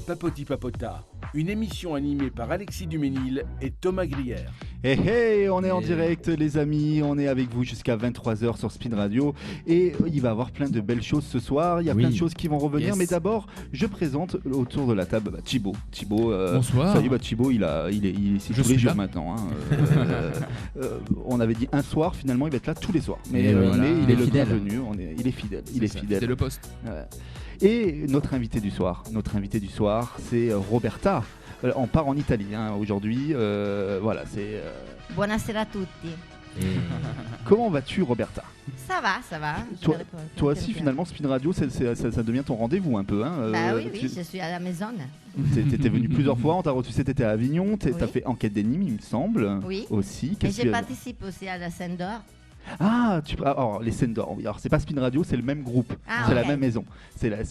Papoti Papota, une émission animée par Alexis Duménil et Thomas Grière. Hey, on est en direct les amis, on est avec vous jusqu'à 23h sur Spin Radio et il va y avoir plein de belles choses ce soir, il y a plein de choses qui vont revenir, mais d'abord je présente autour de la table Thibaut. Bonsoir. Salut Thibaut, il est ici tous les jours maintenant. On avait dit un soir, finalement il va être là tous les soirs. Mais il est le bienvenu, il est fidèle. C'est le poste. Ouais. Et notre invité du soir, c'est Roberta. On part en Italie aujourd'hui. Voilà, c'est. Buonasera a tutti. Comment vas-tu, Roberta ? Ça va. Toi aussi, finalement, Spin Radio, ça devient ton rendez-vous un peu. Oui, je suis à la maison. T'étais venu plusieurs fois, on t'a reçu, t'étais à Avignon, t'as fait Enquête d'énigmes, il me semble. Oui. Aussi. Et je participe aussi à la scène d'or. Alors les scènes d'or, alors c'est pas Spin Radio, c'est le même groupe, la même maison.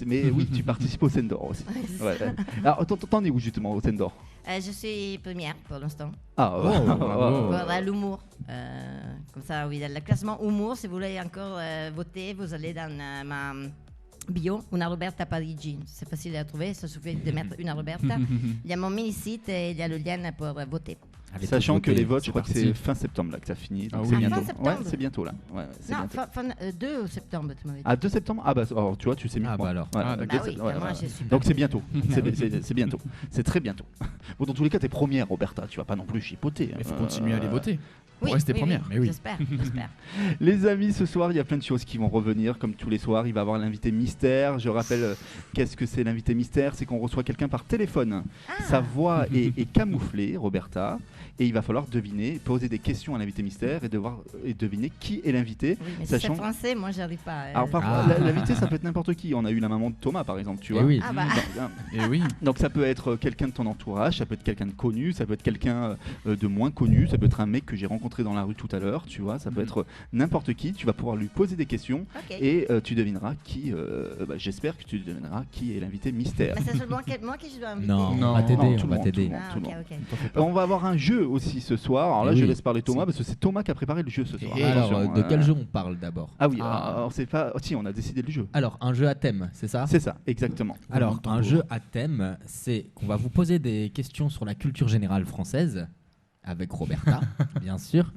Mais oui, tu participes aux scènes d'or aussi. Ouais. Alors t'en es où justement aux scènes d'or ? Je suis première pour l'instant. Pour l'humour. Comme ça, oui, dans le classement humour, si vous voulez encore voter, vous allez dans ma bio, Una Roberta Parigi. C'est facile à trouver, ça suffit de mettre Una Roberta. Il y a mon mini-site et il y a le lien pour voter. Sachant que les votes, je crois que c'est fin septembre là que ça finit. Donc c'est bientôt. Ouais, c'est bientôt là. Ouais, fin 2 septembre, tu m'avais dit. 2 septembre. Alors tu vois, tu sais mieux. Alors. Donc c'est bientôt. C'est bientôt. C'est très bientôt. Bon, dans tous les cas, t'es première, Roberta. Tu vas pas non plus chipoter. Il faut continuer à aller voter. Oui, rester première. Mais oui. J'espère. Les amis, ce soir, il y a plein de choses qui vont revenir. Comme tous les soirs, il va y avoir l'invité mystère. Je rappelle, qu'est-ce que c'est l'invité mystère ? C'est qu'on reçoit quelqu'un par téléphone. Sa voix est camouflée, Roberta. Et il va falloir deviner, poser des questions à l'invité mystère et deviner qui est l'invité. Oui, mais sachant... si c'est français, moi j'arrive pas. Alors parfois, l'invité ça peut être n'importe qui. On a eu la maman de Thomas par exemple, tu vois. Donc ça peut être quelqu'un de ton entourage, ça peut être quelqu'un de connu, ça peut être quelqu'un de moins connu, ça peut être un mec que j'ai rencontré dans la rue tout à l'heure, tu vois. Ça peut être n'importe qui. Tu vas pouvoir lui poser des questions et tu devineras qui. J'espère que tu devineras qui est l'invité mystère. Mais c'est seulement moi qui je dois inviter. Non, on va t'aider. On va avoir un jeu aussi ce soir. Alors là, je laisse parler Thomas parce que c'est Thomas qui a préparé le jeu ce soir. Alors, de quel jeu on parle d'abord ? Alors c'est pas. Si, on a décidé le jeu. Alors, un jeu à thème, c'est ça ? C'est ça, exactement. Alors, un jeu à thème, c'est qu'on va vous poser des questions sur la culture générale française. Avec Roberta, bien sûr.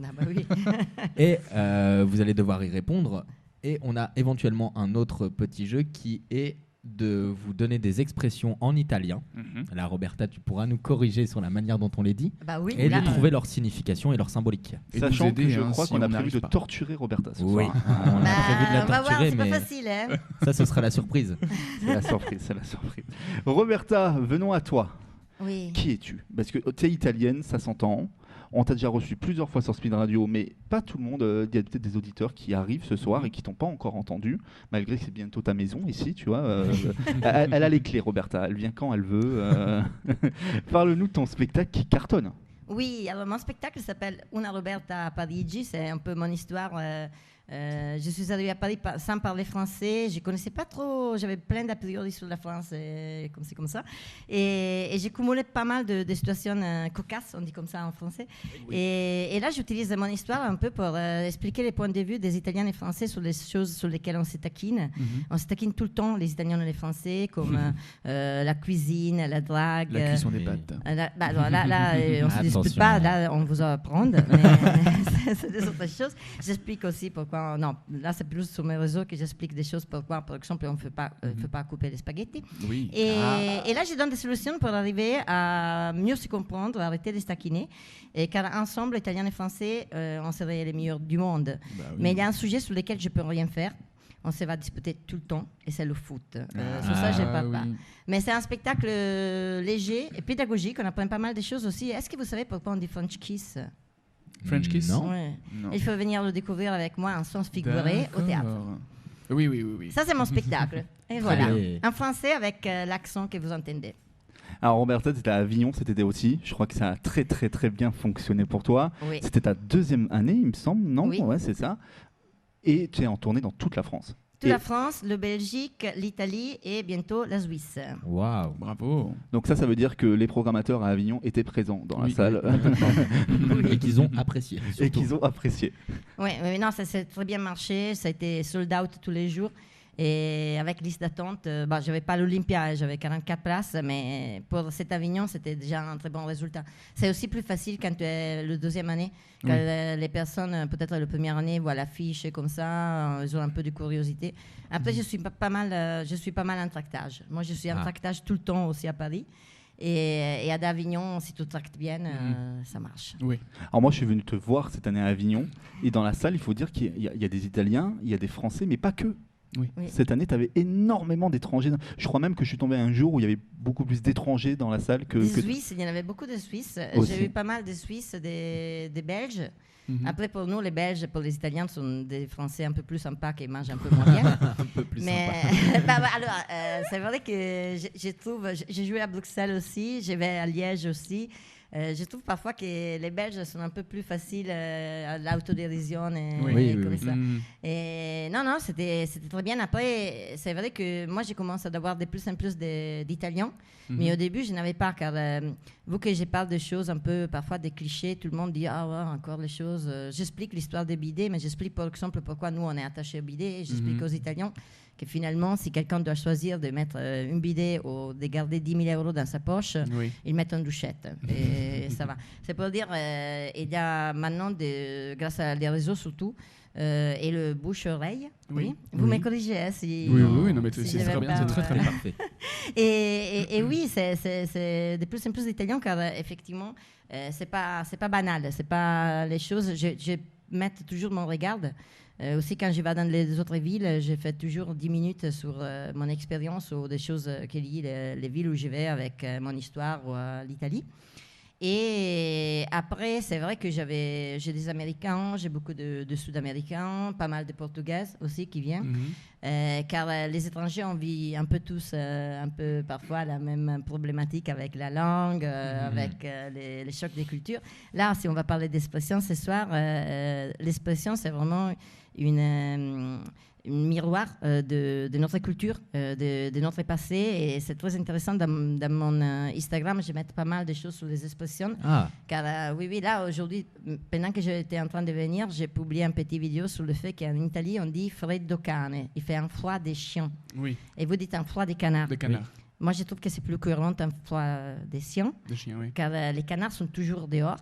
Et vous allez devoir y répondre. Et on a éventuellement un autre petit jeu qui est de vous donner des expressions en italien. Là, Roberta, tu pourras nous corriger sur la manière dont on les dit et de trouver leur signification et leur symbolique. Sachant que je crois qu'on a prévu de torturer Roberta ce soir. Oui, on a prévu de la torturer, c'est mais pas facile, hein. Ça, ce sera la surprise. C'est la surprise. Roberta, venons à toi. Oui. Qui es-tu ? Parce que tu es italienne, ça s'entend. On t'a déjà reçu plusieurs fois sur Spin Radio, mais pas tout le monde. Il y a peut-être des auditeurs qui arrivent ce soir et qui t'ont pas encore entendu, malgré que c'est bientôt ta maison ici, tu vois. Elle a les clés, Roberta. Elle vient quand elle veut. Parle-nous de ton spectacle qui cartonne. Oui, alors mon spectacle s'appelle Una Roberta a Parigi. C'est un peu mon histoire. Je suis arrivée à Paris sans parler français. Je ne connaissais pas trop. J'avais plein d'a priori sur la France, comme ça. Et j'ai cumulé pas mal de situations cocasses, on dit comme ça en français. Et là, j'utilise mon histoire un peu pour expliquer les points de vue des Italiens et Français sur les choses sur lesquelles on se taquine. On se taquine tout le temps, les Italiens et les Français, comme la cuisine, la drague. La cuisson des pâtes. Là, on ne se dispute pas. Là, on vous apprend. Mais c'est des autres choses. J'explique aussi pourquoi. Non, là c'est plus sur mes réseaux que j'explique des choses pourquoi, par exemple, on ne peut pas couper les spaghettis. Oui. Et là, je donne des solutions pour arriver à mieux se comprendre, arrêter de se taquiner. Et car ensemble, Italiens et Français, on serait les meilleurs du monde. Mais il y a un sujet sur lequel je ne peux rien faire. On se va disputer tout le temps, et c'est le foot. Sur ça, je ne parle pas. Mais c'est un spectacle léger et pédagogique. On apprend pas mal de choses aussi. Est-ce que vous savez pourquoi on dit French Kiss ? French Kiss ? Non. Il faut venir le découvrir avec moi en sens figuré au théâtre. Oui. Ça, c'est mon spectacle. Et voilà. En français avec l'accent que vous entendez. Alors Roberta, c'était à Avignon cet été aussi. Je crois que ça a très très très bien fonctionné pour toi. Oui. C'était ta deuxième année, il me semble, non ? Oui. Ouais, c'est ça. Et tu es en tournée dans toute la France. La France, le Belgique, l'Italie et bientôt la Suisse. Waouh, bravo. Donc ça veut dire que les programmateurs à Avignon étaient présents dans la salle. Et qu'ils ont apprécié. Et qu'ils ont apprécié. Oui, non, ça s'est très bien marché. Ça a été sold out tous les jours. Et avec liste d'attente, je n'avais pas l'Olympia, j'avais 44 places, mais pour cet Avignon, c'était déjà un très bon résultat. C'est aussi plus facile quand tu es le deuxième année, quand les personnes, peut-être la première année, voient l'affiche comme ça, ils ont un peu de curiosité. Après, je suis pas mal en tractage. Moi, je suis en tractage tout le temps aussi à Paris. Et à Avignon, si tout tracte bien, ça marche. Oui. Alors moi, je suis venu te voir cette année à Avignon. Et dans la salle, il faut dire qu'il y a des Italiens, il y a des Français, mais pas que. Oui. Cette année, tu avais énormément d'étrangers. Je crois même que je suis tombé un jour où il y avait beaucoup plus d'étrangers dans la salle que... Des Suisses, il y en avait beaucoup de Suisses. J'ai eu pas mal de Suisses, des Belges. Après, pour nous, les Belges, pour les Italiens, sont des Français un peu plus sympas qui mangent un peu moins bien. Un peu plus sympas. Alors, c'est vrai que je trouve... J'ai joué à Bruxelles aussi, j'ai vais à Liège aussi. Je trouve parfois que les Belges sont un peu plus faciles à l'autodérision et comme ça. Et non, c'était très bien. Après, c'est vrai que moi, j'ai commencé à avoir de plus en plus d'Italiens. Mais au début, je n'avais pas, car vu que je parle de choses un peu, parfois des clichés, tout le monde dit « Ah ouais, encore les choses ». J'explique l'histoire des bidets, mais j'explique par exemple pourquoi nous, on est attachés aux bidets. Et j'explique aux Italiens que finalement, si quelqu'un doit choisir de mettre une bidet ou de garder 10 000 euros dans sa poche, il met une douchette. Et ça va. C'est pour dire, il y a maintenant, grâce à les réseaux surtout, et le bouche-oreille. Vous me corrigez, hein, si... Oui, non, mais c'est très bien, c'est très bien. Parfait. Et oui, c'est de plus en plus d'Italiens, car effectivement, c'est pas banal, c'est pas les choses... Je mets toujours mon regard. Aussi, quand je vais dans les autres villes, je fais toujours 10 minutes sur mon expérience ou des choses qui lient les villes où je vais avec mon histoire ou l'Italie. Et après, c'est vrai que j'ai des Américains, j'ai beaucoup de Sud-Américains, pas mal de Portugais aussi qui viennent, car les étrangers, on vit un peu tous, un peu parfois la même problématique avec la langue, avec les chocs des cultures. Là, si on va parler d'expression ce soir, l'expression, c'est vraiment une miroir de notre culture, de notre passé, et c'est très intéressant. Dans mon Instagram, je mets pas mal de choses sur les expressions, car oui, là aujourd'hui, pendant que j'étais en train de venir, j'ai publié un petit vidéo sur le fait qu'en Italie on dit freddo cane, il fait un froid des chiens, et vous dites un froid des canards. Moi, je trouve que c'est plus courant un froid des chiens, car les canards sont toujours dehors.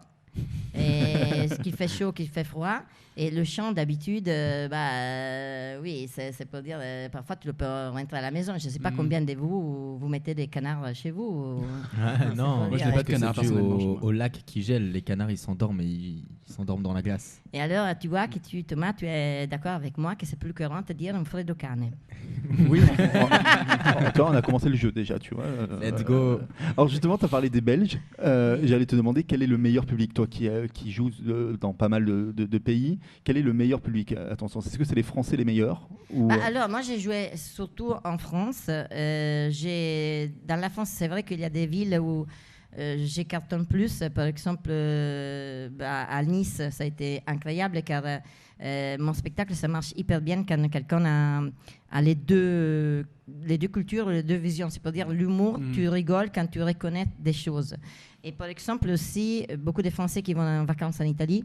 Et ce qui fait chaud, qui fait froid. Et le chant, d'habitude, oui, c'est pour dire, parfois tu peux rentrer à la maison. Je ne sais pas combien de vous mettez des canards chez vous. Non, moi je n'ai pas de canards personnellement. Au lac qui gèle, les canards ils s'endorment et ils s'endorment dans la glace. Et alors, tu vois que Thomas, tu es d'accord avec moi que c'est plus courant de dire un freddo cane. Oui, on a commencé le jeu déjà, tu vois. Let's go. Alors justement, tu as parlé des Belges. J'allais te demander quel est le meilleur public, toi qui joues dans pas mal de pays. Quel est le meilleur public à ton sens? Est-ce que c'est les Français les meilleurs ou... Alors, moi, j'ai joué surtout en France. Dans la France, c'est vrai qu'il y a des villes où j'écartonne plus. Par exemple, à Nice, ça a été incroyable car mon spectacle, ça marche hyper bien quand quelqu'un a les deux cultures, les deux visions. C'est-à-dire l'humour, tu rigoles quand tu reconnais des choses. Et par exemple aussi, beaucoup de Français qui vont en vacances en Italie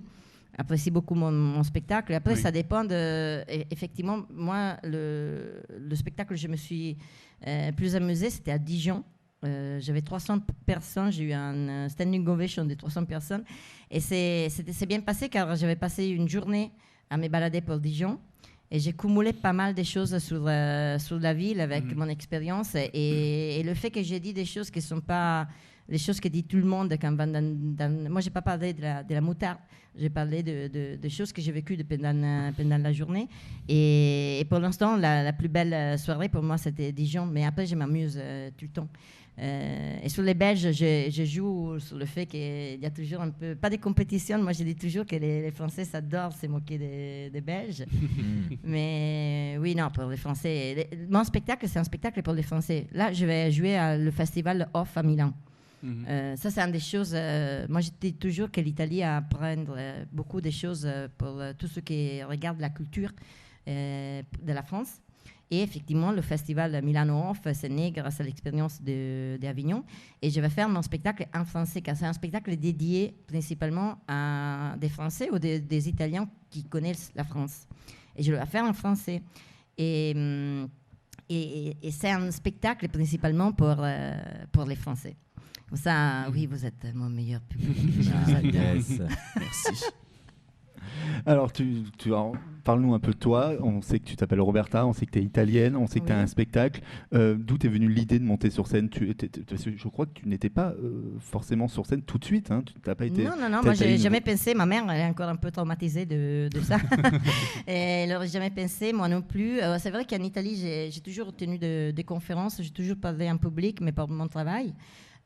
apprécient beaucoup mon spectacle. Après, ça dépend de... Effectivement, moi, le spectacle où je me suis plus amusée, c'était à Dijon. J'avais 300 personnes, j'ai eu un standing ovation de 300 personnes. Et c'est bien passé car j'avais passé une journée à me balader pour Dijon. Et j'ai cumulé pas mal de choses sur la ville avec mon expérience. Et le fait que j'ai dit des choses qui ne sont pas les choses que dit tout le monde quand va moi, je n'ai pas parlé de la moutarde. J'ai parlé de choses que j'ai vécues pendant la journée. Et pour l'instant, la plus belle soirée pour moi, c'était Dijon. Mais après, je m'amuse tout le temps. Et sur les Belges, je joue sur le fait qu'il y a toujours un peu... Pas de compétition. Moi, je dis toujours que les Français s'adorent se moquer des Belges. Mais oui, non, pour les Français... Mon spectacle, c'est un spectacle pour les Français. Là, je vais jouer à le festival Off à Milan. Ça, c'est une des choses... moi, je dis toujours que l'Italie a à apprendre beaucoup de choses pour tout ce qui regarde la culture de la France. Et effectivement, le festival Milano Off, c'est né grâce à l'expérience d'Avignon. Et je vais faire mon spectacle en français, car c'est un spectacle dédié principalement à des Français ou des Italiens qui connaissent la France. Et je le vais faire en français. Et Et c'est un spectacle principalement pour les Français. Comme ça, oui, vous êtes mon meilleur public. Yes. Merci. Alors, parle-nous un peu de toi. On sait que tu t'appelles Roberta, on sait que tu es italienne, on sait que tu as un spectacle. D'où t'es venue l'idée de monter sur scène? Je crois que tu n'étais pas forcément sur scène tout de suite. Hein. Tu n'as pas été. Non, moi, j'ai jamais pensé. Ma mère, elle est encore un peu traumatisée de ça. Et elle n'aurait jamais pensé, moi non plus. C'est vrai qu'en Italie, j'ai toujours tenu des conférences, j'ai toujours parlé en public, mais pour mon travail.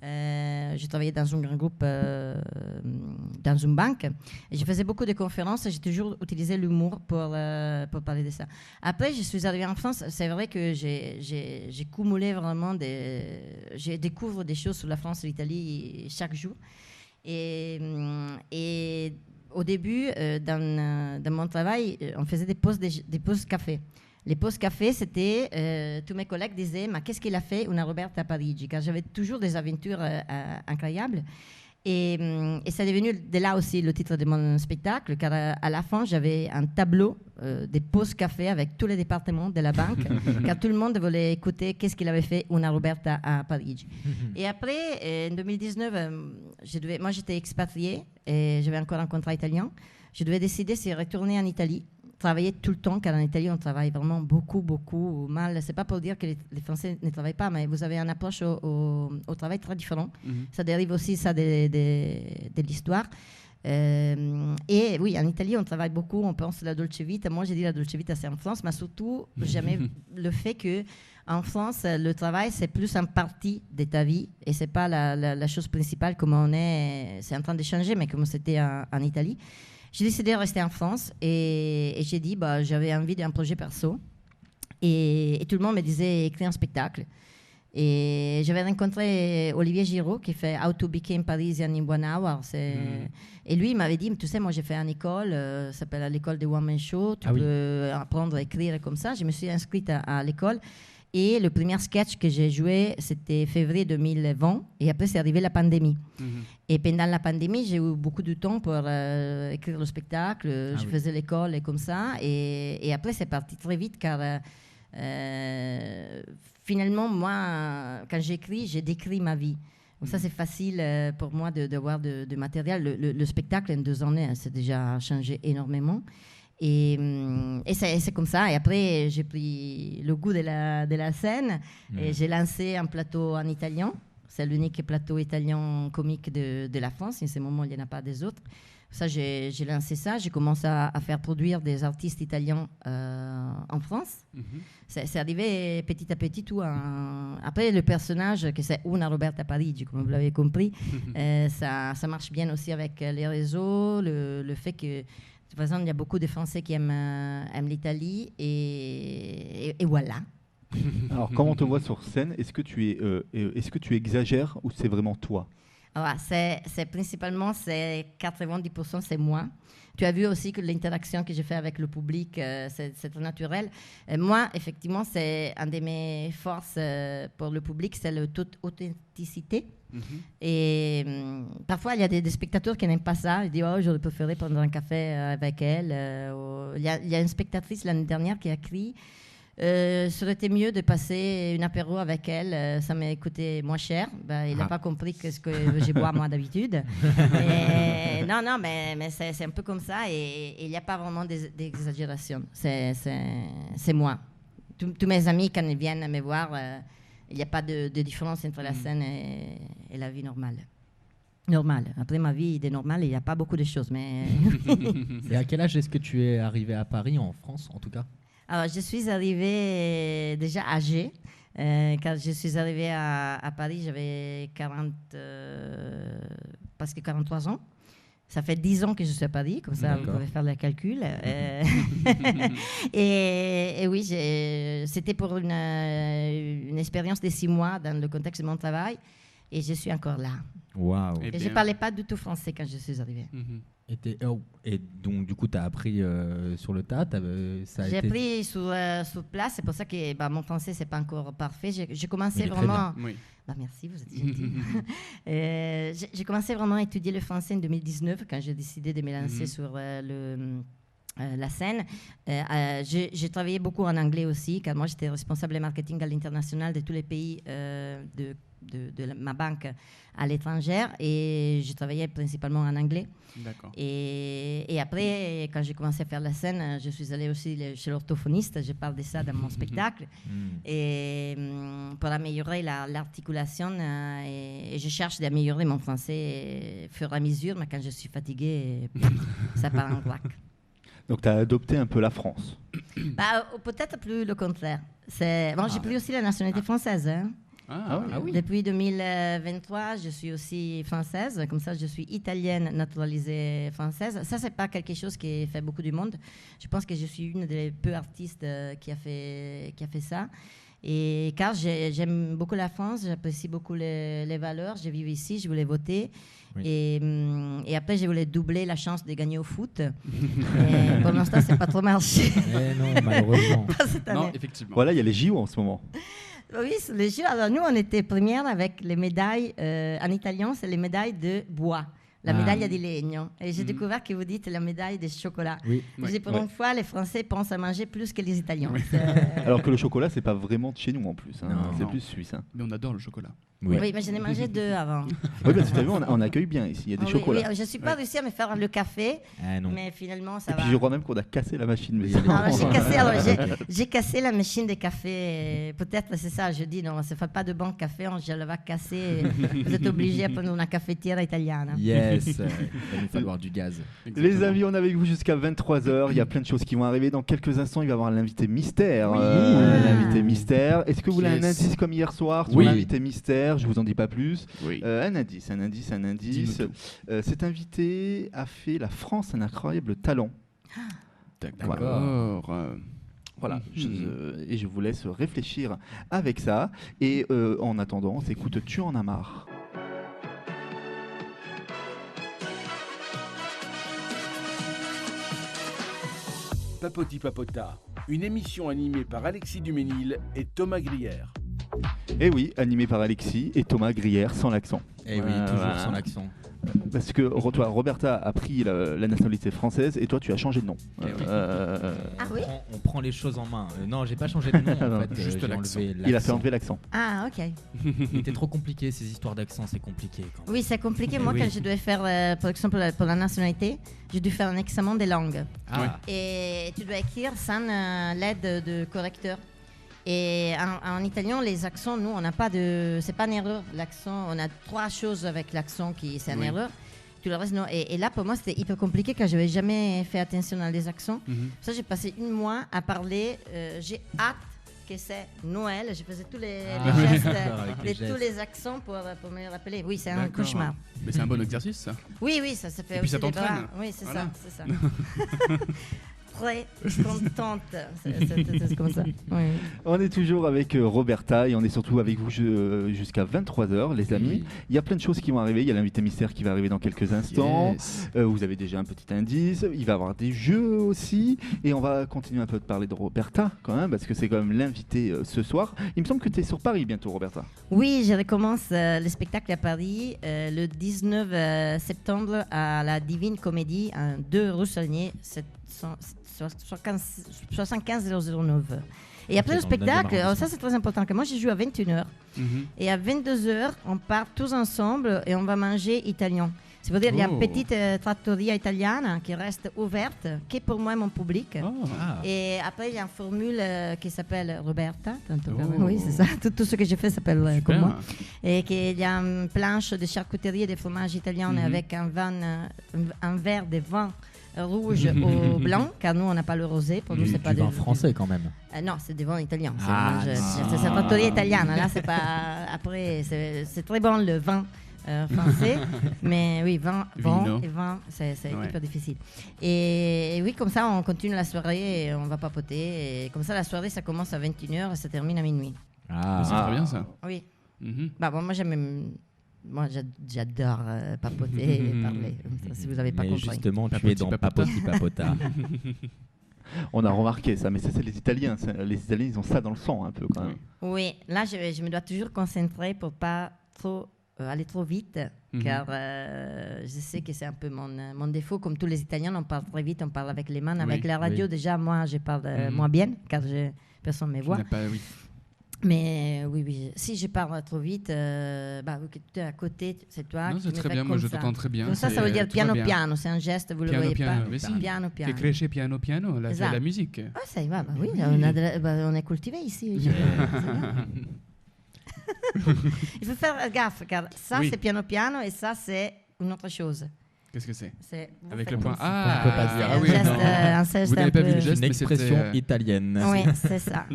J'ai travaillé dans un grand groupe, dans une banque. Et je faisais beaucoup de conférences et j'ai toujours utilisé l'humour pour parler de ça. Après, je suis arrivée en France. C'est vrai que j'ai cumulé vraiment je découvre des choses sur la France et l'Italie chaque jour. Et au début, dans mon travail, on faisait des pauses café. Les pauses café, c'était, tous mes collègues disaient, mais qu'est-ce qu'il a fait Una Roberta à Parigi? Car j'avais toujours des aventures incroyables. Et c'est devenu de là aussi le titre de mon spectacle, car à la fin, j'avais un tableau des pauses café avec tous les départements de la banque, car tout le monde voulait écouter qu'est-ce qu'il avait fait Una Roberta à Parigi. Et après, en 2019, moi j'étais expatriée et j'avais encore un contrat italien. Je devais décider si retourner en Italie, travailler tout le temps, car en Italie, on travaille vraiment beaucoup mal. C'est pas pour dire que les Français ne travaillent pas, mais vous avez une approche au travail très différente. Ça dérive aussi de l'histoire. Et oui, en Italie, on travaille beaucoup, on pense à la Dolce Vita. Moi, j'ai dit la Dolce Vita, c'est en France, mais surtout, jamais le fait que en France, le travail, c'est plus une partie de ta vie et c'est pas la chose principale comme on est. C'est en train de changer, mais comme c'était en Italie. J'ai décidé de rester en France et j'ai dit j'avais envie d'un projet perso. Et tout le monde me disait écrire un spectacle. Et j'avais rencontré Olivier Giraud qui fait How to Become Parisian in 1 Hour. Et lui, il m'avait dit, tu sais, moi j'ai fait une école, ça s'appelle l'école des One Man Show, tu peux apprendre à écrire comme ça. Je me suis inscrite à l'école. Et le premier sketch que j'ai joué, c'était février 2020. Et après, c'est arrivé la pandémie. Et pendant la pandémie, j'ai eu beaucoup de temps pour écrire le spectacle. Je faisais l'école et comme ça. Et après, c'est parti très vite car finalement, moi, quand j'écris, j'ai décrit ma vie. Donc ça, c'est facile pour moi d'avoir de matériel. Le spectacle, en 2 années, c'est déjà changé énormément. Et c'est comme ça. Et après, j'ai pris le goût de la scène et j'ai lancé un plateau en italien. C'est l'unique plateau italien comique de la France. En ce moment, il n'y en a pas des autres. Ça, j'ai lancé ça. J'ai commencé à faire produire des artistes italiens en France. C'est arrivé petit à petit. Après, le personnage, que c'est Una Roberta Parigi, comme vous l'avez compris, ça marche bien aussi avec les réseaux. Le fait que, de toute façon, il y a beaucoup de Français qui aiment l'Italie. Et voilà. Alors, quand on te voit sur scène, est-ce que tu exagères ou c'est vraiment toi? Alors, c'est principalement, c'est 90% c'est moi. Tu as vu aussi que l'interaction que je fais avec le public, c'est très naturel. Moi, effectivement, c'est une de mes forces pour le public, c'est l'authenticité. Et parfois, il y a des spectateurs qui n'aiment pas ça. Ils disent, j'aurais préféré prendre un café avec elle. Il y a une spectatrice l'année dernière qui a écrit, ça aurait été mieux de passer une apéro avec elle, ça m'a coûté moins cher. Il n'a pas compris ce que je bois moi d'habitude. Non, mais c'est un peu comme ça et il n'y a pas vraiment d'exagération. C'est moi. Tous mes amis, quand ils viennent me voir, il n'y a pas de différence entre la scène et la vie normale. Après ma vie est normale, il n'y a pas beaucoup de choses. Mais et à quel âge est-ce que tu es arrivé à Paris, en France en tout cas? Alors, je suis arrivée déjà âgée. Quand je suis arrivée à Paris, j'avais presque 43 ans. Ça fait 10 ans que je suis à Paris, comme ça vous pouvez faire le calcul. Et oui, c'était pour une expérience de 6 mois dans le contexte de mon travail. Et je suis encore là. Waouh. Et je ne parlais pas du tout français quand je suis arrivée. Et donc, du coup, tu as appris sur le tas? J'ai appris sur place. C'est pour ça que mon français, ce n'est pas encore parfait. J'ai commencé vraiment... Oui. Merci, vous êtes gentil. J'ai commencé vraiment à étudier le français en 2019, quand j'ai décidé de me lancer sur la scène. J'ai travaillé beaucoup en anglais aussi, car moi j'étais responsable de marketing à l'international de tous les pays de ma banque à l'étranger, et je travaillais principalement en anglais. D'accord. Et après, quand j'ai commencé à faire la scène, je suis allée aussi chez l'orthophoniste, je parle de ça dans mon spectacle, et pour améliorer l'articulation, et je cherche d'améliorer mon français au fur et à mesure, mais quand je suis fatiguée, ça part en claque. Donc tu as adopté un peu la France. Peut-être plus le contraire. J'ai pris aussi la nationalité française. Hein. Oui. Depuis 2023, je suis aussi française. Comme ça, je suis italienne naturalisée française. Ça, c'est pas quelque chose qui fait beaucoup du monde. Je pense que je suis une des peu artistes qui a fait ça. Et car j'aime beaucoup la France, j'apprécie beaucoup les valeurs. Je vis ici, je voulais voter. Oui. Et après, je voulais doubler la chance de gagner au foot. Et pour l'instant, c'est pas trop marché. Non, malheureusement. Non, effectivement. Voilà, il y a les JO en ce moment. Oui, les JO. Alors, nous, on était première avec les médailles. En italien, c'est les médailles de bois. La médaille di legno. Et j'ai découvert que vous dites la médaille de chocolat. Oui. Pour une fois, les Français pensent à manger plus que les Italiens. Oui. Alors que le chocolat, c'est pas vraiment de chez nous en plus. Hein. C'est plus suisse. Hein. Mais on adore le chocolat. Oui, mais j'en ai mangé 2 avant. Oui, parce que tu as vu, on accueille bien ici. Il y a des chocolats. Oui, je ne suis pas réussi à me faire le café, mais finalement, ça va. Et puis je crois même qu'on a cassé la machine. Mais j'ai cassé la machine de café. Peut-être c'est ça. Je dis non, ça ne fait pas de bon café. Je le vais casser. Vous êtes obligés à prendre une cafetière italienne. Yes, il va nous falloir du gaz. Exactement. Les amis, on est avec vous jusqu'à 23h. Il y a plein de choses qui vont arriver. Dans quelques instants, il va y avoir l'invité mystère. L'invité mystère. Est-ce que vous voulez un indice comme hier soir sur l'invité mystère? Je vous en dis pas plus. Un indice. Cet invité a fait la France un incroyable talent. D'accord. Voilà, et je vous laisse réfléchir avec ça. Et en attendant, on s'écoute Tu en as marre. Papoti Papota, une émission animée par Alexis Duménil et Thomas Grière. Eh oui, animé par Alexis et Thomas Grière, sans l'accent. Eh oui, toujours sans l'accent. Parce que toi, Roberta a pris la nationalité française et toi, tu as changé de nom. On prend les choses en main. Non, j'ai pas changé de nom. En fait, juste l'accent. Il a fait enlever l'accent. Ah, ok. C'était trop compliqué, ces histoires d'accent, c'est compliqué. Quand même. Oui, c'est compliqué. Moi, quand je devais faire, par exemple, pour la nationalité, j'ai dû faire un examen des langues. Et tu dois écrire sans l'aide de correcteur. Et en italien, les accents, nous, on n'a pas de... C'est pas une erreur, l'accent. On a 3 choses avec l'accent qui c'est une erreur. Tout le reste, non. Et là, pour moi, c'était hyper compliqué car je n'avais jamais fait attention à les accents. Ça, j'ai passé 1 mois à parler. J'ai hâte que c'est Noël. Je faisais tous les gestes, tous les accents pour me rappeler. Oui, c'est un cauchemar. Mais c'est un bon exercice, ça. Oui, ça fait. Et puis ça t'entraîne. Oui, c'est ça. Très contente, c'est comme ça. Oui. On est toujours avec Roberta et on est surtout avec vous jusqu'à 23h, les amis. Il y a plein de choses qui vont arriver. Il y a l'invité mystère qui va arriver dans quelques instants. Vous avez déjà un petit indice. Il va y avoir des jeux aussi. Et on va continuer un peu de parler de Roberta quand même, parce que c'est quand même l'invité ce soir. Il me semble que tu es sur Paris bientôt, Roberta. Oui, je recommence le spectacle à Paris le 19 septembre à la Divine Comédie, 2 rue Saunier, 75 009. Et après le spectacle, ça c'est très important, que moi je joue à 21h. Et à 22h, on part tous ensemble et on va manger italien. C'est-à-dire qu'il y a une petite trattoria italienne qui reste ouverte, qui est pour moi mon public. Et après, il y a une formule qui s'appelle Roberta. Oui, c'est ça. Tout ce que j'ai fait s'appelle comme moi. Et qu'il y a une planche de charcuterie et de fromage italien avec un verre de vin rouge au blanc, car nous on n'a pas le rosé. Pour nous, c'est pas du vin français quand même. Non, c'est des vins italiens. C'est une trattoria italienne. Là, c'est pas. Après, c'est très bon le vin français, mais oui, vin et vin, c'est hyper difficile. Et oui, comme ça, on continue la soirée et on va papoter. Et comme ça, la soirée, ça commence à 21h et ça termine à minuit. C'est très bien ça. Oui. Moi, moi, j'adore papoter et parler. Ça, si vous n'avez pas compris. Justement, tu es dans Papoti Papota. On a remarqué ça, mais ça, c'est les Italiens. Les Italiens, ils ont ça dans le sang un peu quand même. Oui, là, je me dois toujours concentrer pour pas trop aller trop vite, car je sais que c'est un peu mon défaut. Comme tous les Italiens, on parle très vite, on parle avec les mains. Avec la radio, déjà, moi, je parle moins bien, car personne ne me voit. Mais oui, si je parle trop vite, tu es à côté, c'est toi. Non, c'est très bien, moi je t'entends très bien. Donc ça veut dire piano, c'est un geste, vous ne le voyez pas. Piano. Che cresce piano, là, c'est la musique. Ah, ça y va, oui, on est cultivé ici. Il faut faire gaffe, car ça c'est piano et ça c'est une autre chose. Qu'est-ce que c'est avec le point. On ne peut pas dire. Un geste vous n'avez pas vu le geste, une expression italienne. Oui, c'est ça.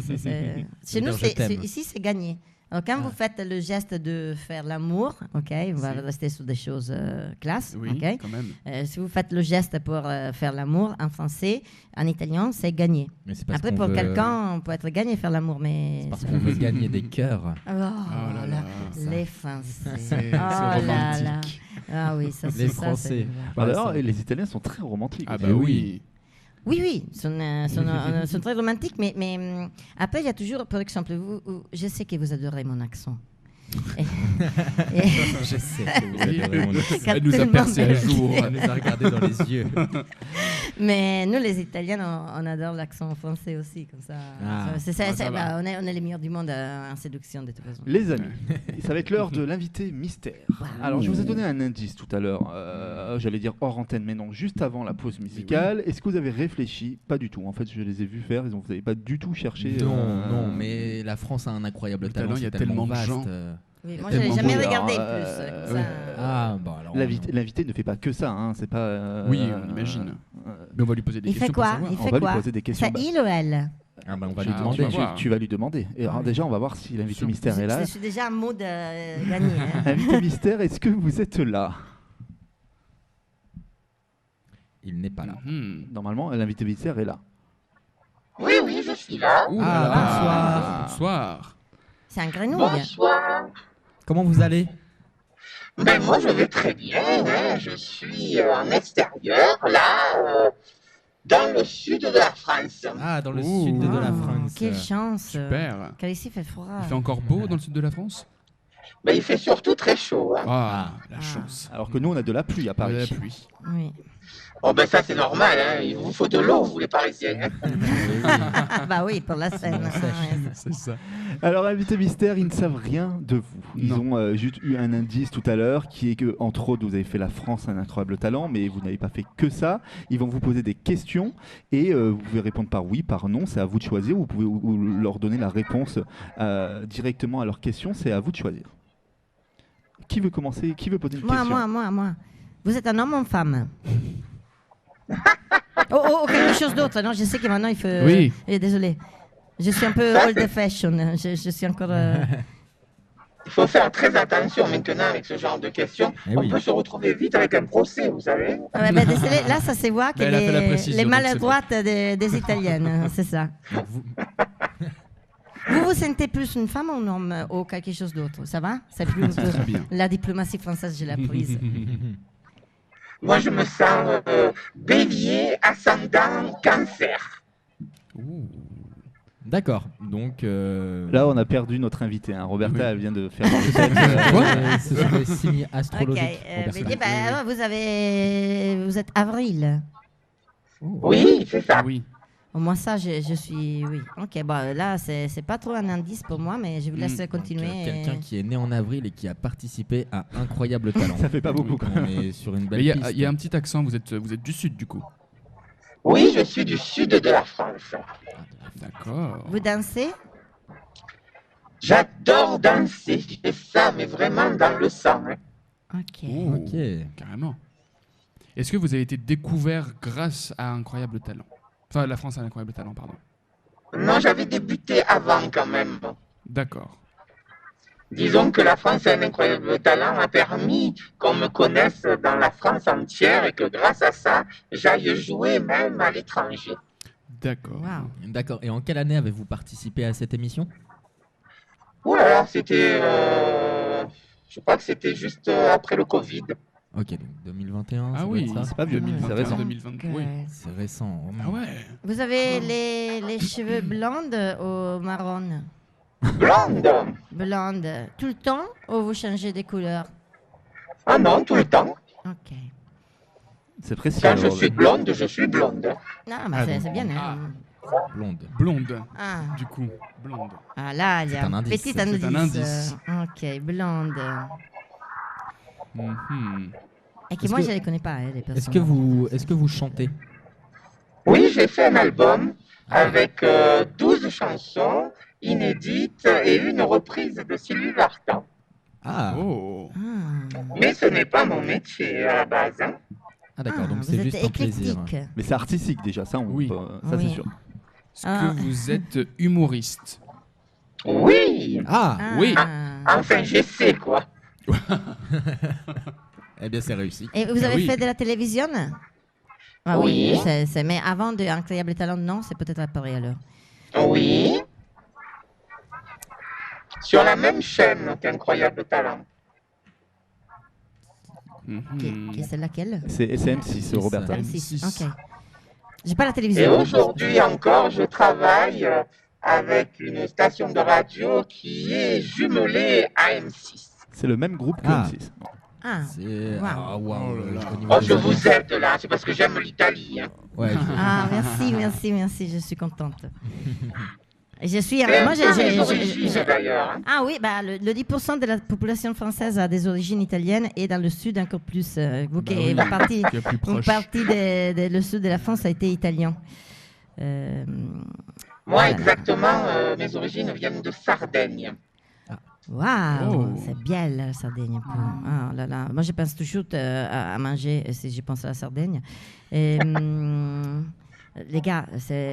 Chez nous, ici, c'est gagné. Alors, quand vous faites le geste de faire l'amour, on va rester sur des choses classes. Quand même. Si vous faites le geste pour faire l'amour en français, en italien, c'est gagné. Après, pour quelqu'un, on peut être gagné faire l'amour, mais... C'est parce qu'on veut gagner des cœurs. Les Français. C'est romantique. Ah oui, ça c'est les Français. Alors, les Italiens sont très romantiques. Oui, sont très romantiques, mais après, il y a toujours, par exemple, je sais que vous adorez mon accent. Je sais que vous adorez mon accent. Elle nous a percé un jour. Elle nous a regardé dans les yeux. Mais nous, les Italiens, on adore l'accent français aussi. Comme ça. On est les meilleurs du monde en séduction, de toute façon. Les amis, ça va être l'heure de l'invité mystère. Alors, je vous ai donné un indice tout à l'heure. J'allais dire hors antenne, mais non, juste avant la pause musicale. Est-ce que vous avez réfléchi? Pas du tout. En fait, je les ai vus faire. Vous n'avez pas du tout cherché. Non, mais la France a un incroyable talent. Il y a tellement de gens. Oui, moi, je n'ai jamais regardé plus. L'invité ne fait pas que ça. Hein. C'est pas. Oui, on imagine. Mais on va lui poser des questions. Il fait quoi? On va lui poser des questions. C'est il ou elle? On va lui demander. Tu vas lui demander. Et alors, déjà, on va voir si l'invité mystère est là. Je suis déjà en mode gagné. Invité mystère, est-ce que vous êtes là? Il n'est pas là. Normalement, l'invité mystère est là. Oui, je suis là. Bonsoir. C'est un grenouille. Bonsoir. Comment vous allez? Moi, je vais très bien. Je suis en extérieur, là, dans le sud de la France. Ah, dans le sud de la France. Quelle chance. Super. Car ici, il fait froid. Il fait encore beau dans le sud de la France? Il fait surtout très chaud. La chance. Alors que nous, on a de la pluie à Paris. De la pluie. Oui. Ça, c'est normal. Il vous faut de l'eau, vous, les Parisiens. Oui, pour la scène. C'est ça. Alors, invité mystère, ils ne savent rien de vous. Ils ont juste eu un indice tout à l'heure qui est que, entre autres, vous avez fait la France un incroyable talent, mais vous n'avez pas fait que ça. Ils vont vous poser des questions et vous pouvez répondre par oui, par non. C'est à vous de choisir. Vous pouvez leur donner la réponse directement à leurs questions. C'est à vous de choisir. Qui veut commencer? Qui veut poser une question? Moi. Vous êtes un homme ou une femme? Quelque chose d'autre. Non, je sais que maintenant il faut. Oui. Désolé. Je suis un peu old fashion. Je suis encore. Il faut faire très attention maintenant avec ce genre de questions. On peut se retrouver vite avec un procès, vous savez. Désolé, là, ça se voit que les maladroites des Italiennes, c'est ça. Vous vous sentez plus une femme ou un homme ou quelque chose d'autre? Ça va? C'est plus la diplomatie française, je l'ai apprise. Moi, je me sens bélier, ascendant, cancer. D'accord, donc... Là, on a perdu notre invité. Roberta, elle vient de faire... Ce sont des signes astrologiques. Vous êtes avril. Oui, c'est ça. Oui. Moi, ça, je suis... Oui. Ok, là, c'est pas trop un indice pour moi, mais je vous laisse continuer. Quelqu'un qui est né en avril et qui a participé à Incroyable Talent. Ça fait pas beaucoup, quand même. On est sur une belle piste. Il y a un petit accent, vous êtes du sud, du coup. Oui, je suis du sud de la France. D'accord. Vous dansez? J'adore danser. J'ai ça, mais vraiment dans le sang. Ok. Carrément. Est-ce que vous avez été découvert grâce à Incroyable Talent? Enfin, la France a un incroyable talent, pardon. Non, j'avais débuté avant quand même. D'accord. Disons que la France a un incroyable talent a permis qu'on me connaisse dans la France entière et que grâce à ça, j'aille jouer même à l'étranger. D'accord. Wow. D'accord. Et en quelle année avez-vous participé à cette émission? Voilà, c'était... je crois que c'était juste après le Covid. Ok, donc 2021. Ah oui, c'est pas vieux, c'est récent. 2022, oui. C'est récent. Ah ouais. Vous avez les cheveux blondes ou marron? Blonde. Blonde. Tout le temps ou vous changez des couleurs? Ah non, tout le temps. Ok. C'est précis. Quand je suis blonde, je suis blonde. Non, mais c'est bien. Blonde. Ah. Du coup, blonde. Ah là, il y a un petit indice. C'est un indice. Ok, blonde. Et que moi, je ne les connais pas, les personnes. Est-ce que vous chantez? Oui, j'ai fait un album avec 12 chansons inédites et une reprise de Sylvie Vartan. Ah. Oh. Mais ce n'est pas mon métier à la base. Hein. Ah d'accord, donc c'est juste un plaisir. Mais c'est artistique déjà, ça, ça c'est sûr. Est-ce que vous êtes humoriste? Oui. Oui. Enfin, j'essaie quoi. Eh bien, c'est réussi. Et vous avez fait de la télévision? Oui. Mais avant de Incroyable Talent, non, c'est peut-être appareil alors. Oui. Sur la même chaîne qu'Incroyable Talent. C'est laquelle? C'est M6, Roberta. M6, ok. J'ai pas la télévision. Et aujourd'hui encore, je travaille avec une station de radio qui est jumelée à M6. C'est le même groupe que M6. Ah, je vous aide là, c'est parce que j'aime l'Italie. Hein. Ouais, merci, je suis contente. Je suis. Moi, j'ai d'ailleurs. Ah oui, bah, le 10% de la population française a des origines italiennes et dans le sud encore plus. Vous qui êtes partie le sud de la France a été italien. Moi, exactement, mes origines viennent de Sardaigne. Waouh, c'est bien la Sardaigne. Ah là là, moi je pense toujours à manger si je pense à la Sardaigne. Et, les gars,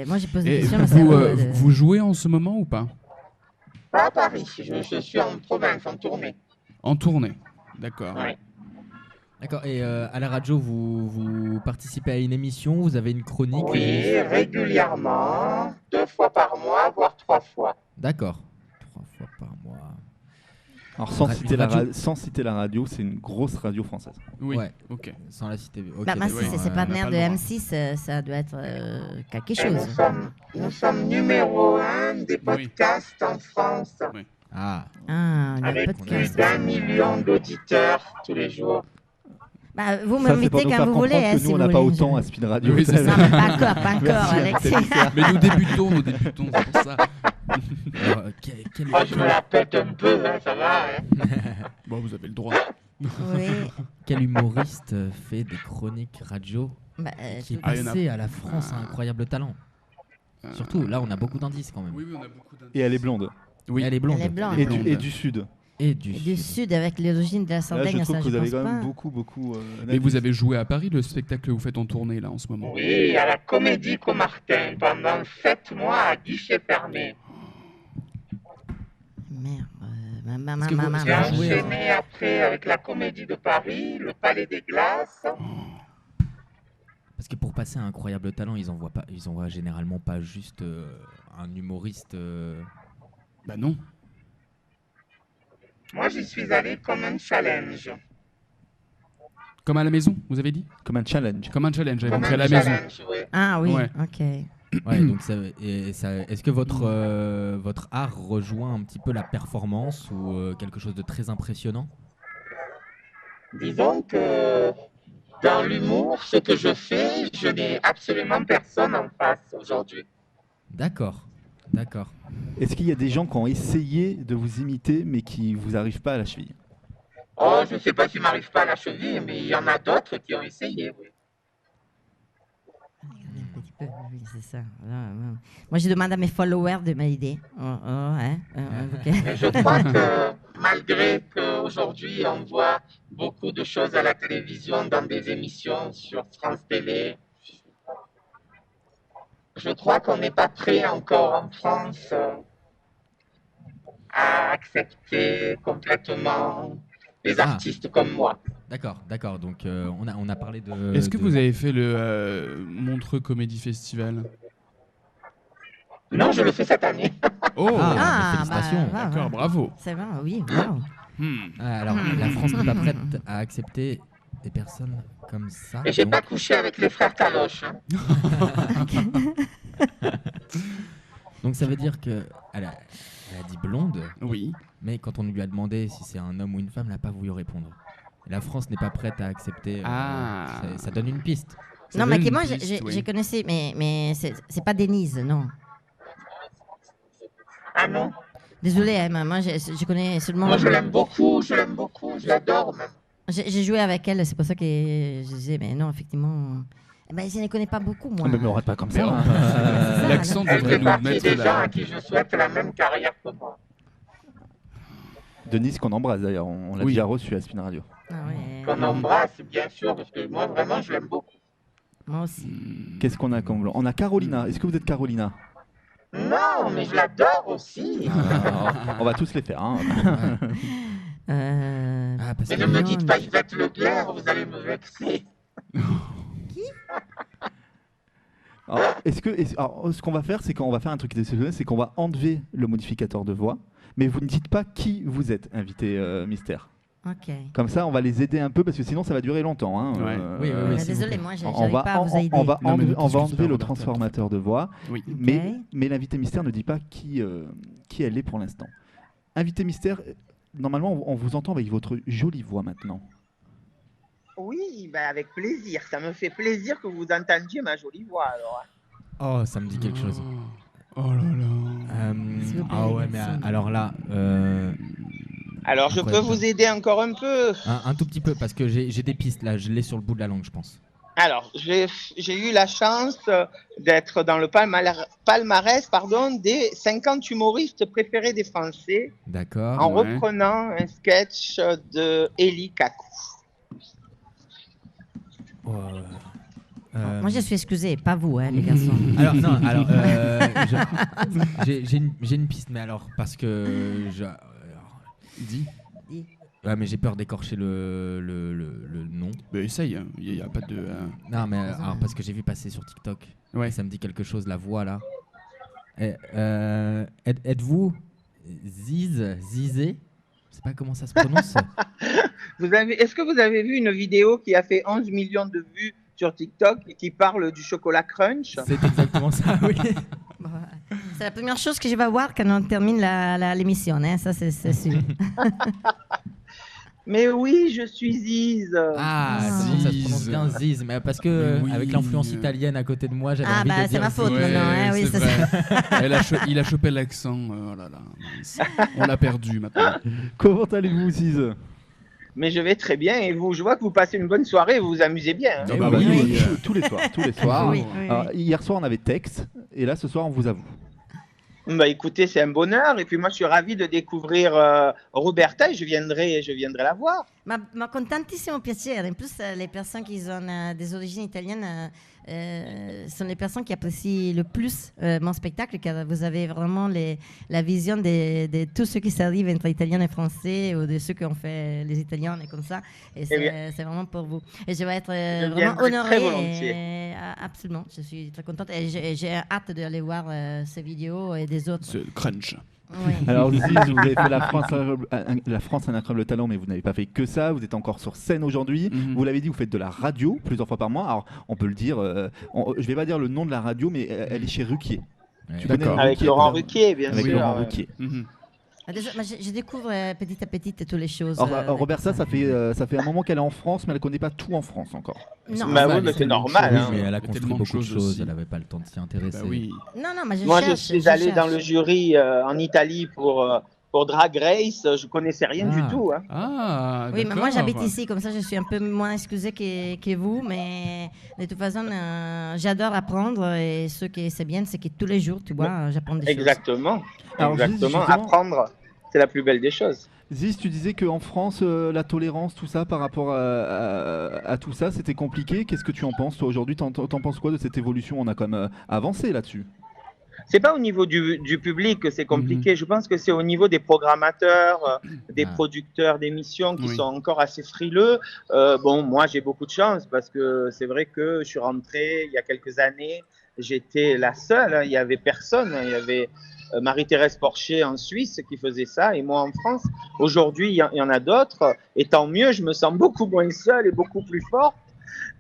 moi j'ai posé des questions. Vous jouez en ce moment ou pas? Pas à Paris, je suis en province, en tournée. En tournée, d'accord. Ouais. D'accord, et à la radio, vous participez à une émission, vous avez une chronique? Oui, régulièrement, 2 fois par mois, voire 3 fois. D'accord, 3 fois par mois. Alors sans citer la radio, c'est une grosse radio française. Oui, ouais. Ok. Sans la citer. Okay, si c'est partenaire de M6, ça doit être quelque chose. Nous sommes numéro 1 des podcasts en France. Oui. Avec plus d'1 million d'auditeurs tous les jours. Bah, vous m'invitez quand vous voulez. Que nous, on n'a pas autant à Speed Radio. Oui, c'est ça. Non, pas encore, Alexis. Mais nous débutons, c'est pour ça. Je me la pète un peu, hein, ça va. Hein. Bon, vous avez le droit. Oui. Quel humoriste fait des chroniques radio qui est passé à la France à Incroyable Talent? Surtout, là, on a beaucoup d'indices quand même. Oui, on a beaucoup d'indices. Et elle est blonde. Oui, elle est blonde. Et du sud. Et du sud avec l'origine de la Sardaigne. Là, je trouve que vous avez quand même beaucoup. Mais vous avez joué à Paris, le spectacle que vous faites en tournée là en ce moment? Oui, à la Comédie Comartin pendant 7 mois à guichet fermé. Merde. J'ai enchaîné après avec la Comédie de Paris, le Palais des Glaces. Parce que pour passer à Incroyable Talent, ils envoient généralement pas juste un humoriste. Bah non. Moi, j'y suis allé comme un challenge. Comme à la maison, vous avez dit? Comme un challenge. Comme un challenge, Comme à la challenge, maison. oui. Ah oui, ouais. Ok. Ouais, donc est-ce que votre art rejoint un petit peu la performance ou quelque chose de très impressionnant? Disons que dans l'humour, ce que je fais, je n'ai absolument personne en face aujourd'hui. D'accord. Est-ce qu'il y a des gens qui ont essayé de vous imiter mais qui vous arrivent pas à la cheville? Oh, je ne sais pas s'ils m'arrivent pas à la cheville, mais il y en a d'autres qui ont essayé, oui. Oui, c'est ça. Moi, je demande à mes followers de m'aider. Je crois que malgré qu'aujourd'hui, on voit beaucoup de choses à la télévision, dans des émissions sur France Télé, je crois qu'on n'est pas prêt encore en France à accepter complètement les artistes comme moi. D'accord. Donc, on a parlé de... Est-ce que vous avez fait le Montreux Comédie Festival? Non, je le fais cette année. Oh, félicitations. D'accord, bravo. C'est vrai, oui. Wow. Alors, la France n'est pas prête à accepter des personnes comme ça. Et j'ai pas couché avec les frères Caloche. Hein. Donc, ça veut dire que... Elle a dit blonde. Oui. Mais quand on lui a demandé si c'est un homme ou une femme, elle n'a pas voulu répondre. La France n'est pas prête à accepter. Ça donne une piste. Non, mais moi, je connaissais, mais c'est pas Denise, non. Ah non. Désolée, moi, je connais seulement... Moi, je l'aime beaucoup, je l'adore même. J'ai joué avec elle, c'est pour ça que je disais, mais non, effectivement... je ne connais pas beaucoup, moi. Mais on pas comme ça. L'accent devrait nous mettre des gens à qui je souhaite la même carrière que moi. Denise, qu'on embrasse d'ailleurs, on l'a déjà reçu à Spin Radio. Qu'on embrasse, bien sûr, parce que moi, vraiment, je l'aime beaucoup. Moi aussi. Qu'est-ce qu'on a comme blanc? On a Carolina. Est-ce que vous êtes Carolina? Non, mais je l'adore aussi. On va tous les faire. Hein. Mais ne me dites pas Yvette Leclerc, vous allez me vexer. Qui? Alors, ce qu'on va faire, c'est qu'on va faire un truc exceptionnel, c'est qu'on va enlever le modificateur de voix, mais vous ne dites pas qui vous êtes, invité mystère. Ok. Comme ça, on va les aider un peu parce que sinon, ça va durer longtemps. Hein. Oui, désolé, moi, j'arrive pas à vous aider. On va enlever le transformateur de voix, mais l'invité mystère ne dit pas qui elle est pour l'instant. Invité mystère, normalement, on vous entend avec votre jolie voix maintenant. Oui, avec plaisir. Ça me fait plaisir que vous entendiez ma jolie voix, alors. Oh, ça me dit quelque chose. Oh là là. Ouais, mais alors là... Alors, je peux vous aider encore un peu? Un tout petit peu, parce que j'ai des pistes, là. Je l'ai sur le bout de la langue, je pense. Alors, j'ai eu la chance d'être dans le palmarès des 50 humoristes préférés des Français. D'accord. En reprenant un sketch de Eli Kakou. Moi, je suis excusée, pas vous, les garçons. J'ai une piste, mais alors, parce que... Dis. Ouais, mais j'ai peur d'écorcher le nom. Bah, essaye, il n'y a pas de... Non, mais alors, parce que j'ai vu passer sur TikTok. Ouais. Ça me dit quelque chose, la voix, là. Êtes-vous Zizé? Je sais pas comment ça se prononce. Est-ce que vous avez vu une vidéo qui a fait 11 millions de vues sur TikTok et qui parle du chocolat crunch? C'est exactement ça, oui. C'est la première chose que je vais voir quand on termine l'émission, hein, ça c'est sûr. Mais oui, je suis Ziz. Ziz. Ça se prononce bien Ziz, mais parce que avec l'influence italienne à côté de moi, j'avais envie de dire. C'est ma faute maintenant. Hein, oui, c'est vrai. Il a chopé l'accent. Oh là là. On l'a perdu maintenant. Comment allez-vous, Ziz? Mais je vais très bien et vous, je vois que vous passez une bonne soirée, vous vous amusez bien. Hein. Oui. Tous les soirs. Oui. Alors, hier soir, on avait Tex et là, ce soir, on vous avoue. Écoutez, c'est un bonheur et puis moi, je suis ravi de découvrir Roberta et je viendrai la voir. Ma contentissimo piacere. En plus, les personnes qui ont des origines italiennes sont les personnes qui apprécient le plus mon spectacle, car vous avez vraiment la vision de tout ce qui s'arrive entre Italiens et Français, ou de ce qu'ont fait les Italiens et comme ça. Et c'est vraiment pour vous. Et je vais être vraiment honorée. Absolument, je suis très contente. Et j'ai hâte d'aller voir ces vidéos et des autres. C'est le crunch. Oui. Alors Ziz, vous avez fait la France un incroyable talent, mais vous n'avez pas fait que ça, vous êtes encore sur scène aujourd'hui. Vous l'avez dit, vous faites de la radio plusieurs fois par mois. Alors on peut le dire, je vais pas dire le nom de la radio, mais elle est chez Ruquier. D'accord. Avec Laurent Ruquier, bien sûr. Avec Laurent Ruquier. Je découvre petit à petit toutes les choses. Alors, Roberta, ça fait un moment qu'elle est en France, mais elle ne connaît pas tout en France encore. Non, mais c'est normal. Oui, mais elle a construit beaucoup de choses, elle n'avait pas le temps de s'y intéresser. Oui. Moi, je suis allé dans le jury en Italie pour Drag Race, je connaissais rien du tout. Hein. Oui, mais moi j'habite ici, comme ça je suis un peu moins excusée que vous, mais de toute façon j'adore apprendre et ce que c'est bien, c'est que tous les jours, tu vois, j'apprends des choses. Exactement. Apprendre, c'est la plus belle des choses. Ziz, tu disais qu'en France, la tolérance, tout ça, par rapport à tout ça, c'était compliqué. Qu'est-ce que tu en penses, toi, aujourd'hui? T'en penses quoi de cette évolution? On a quand même avancé là-dessus. C'est pas au niveau du public que c'est compliqué. Je pense que c'est au niveau des programmateurs, des producteurs d'émissions qui sont encore assez frileux. Moi, j'ai beaucoup de chance parce que c'est vrai que je suis rentrée il y a quelques années. J'étais la seule. Il y avait personne. Il y avait Marie-Thérèse Porcher en Suisse qui faisait ça et moi en France. Aujourd'hui, il y en a d'autres. Et tant mieux, je me sens beaucoup moins seule et beaucoup plus forte.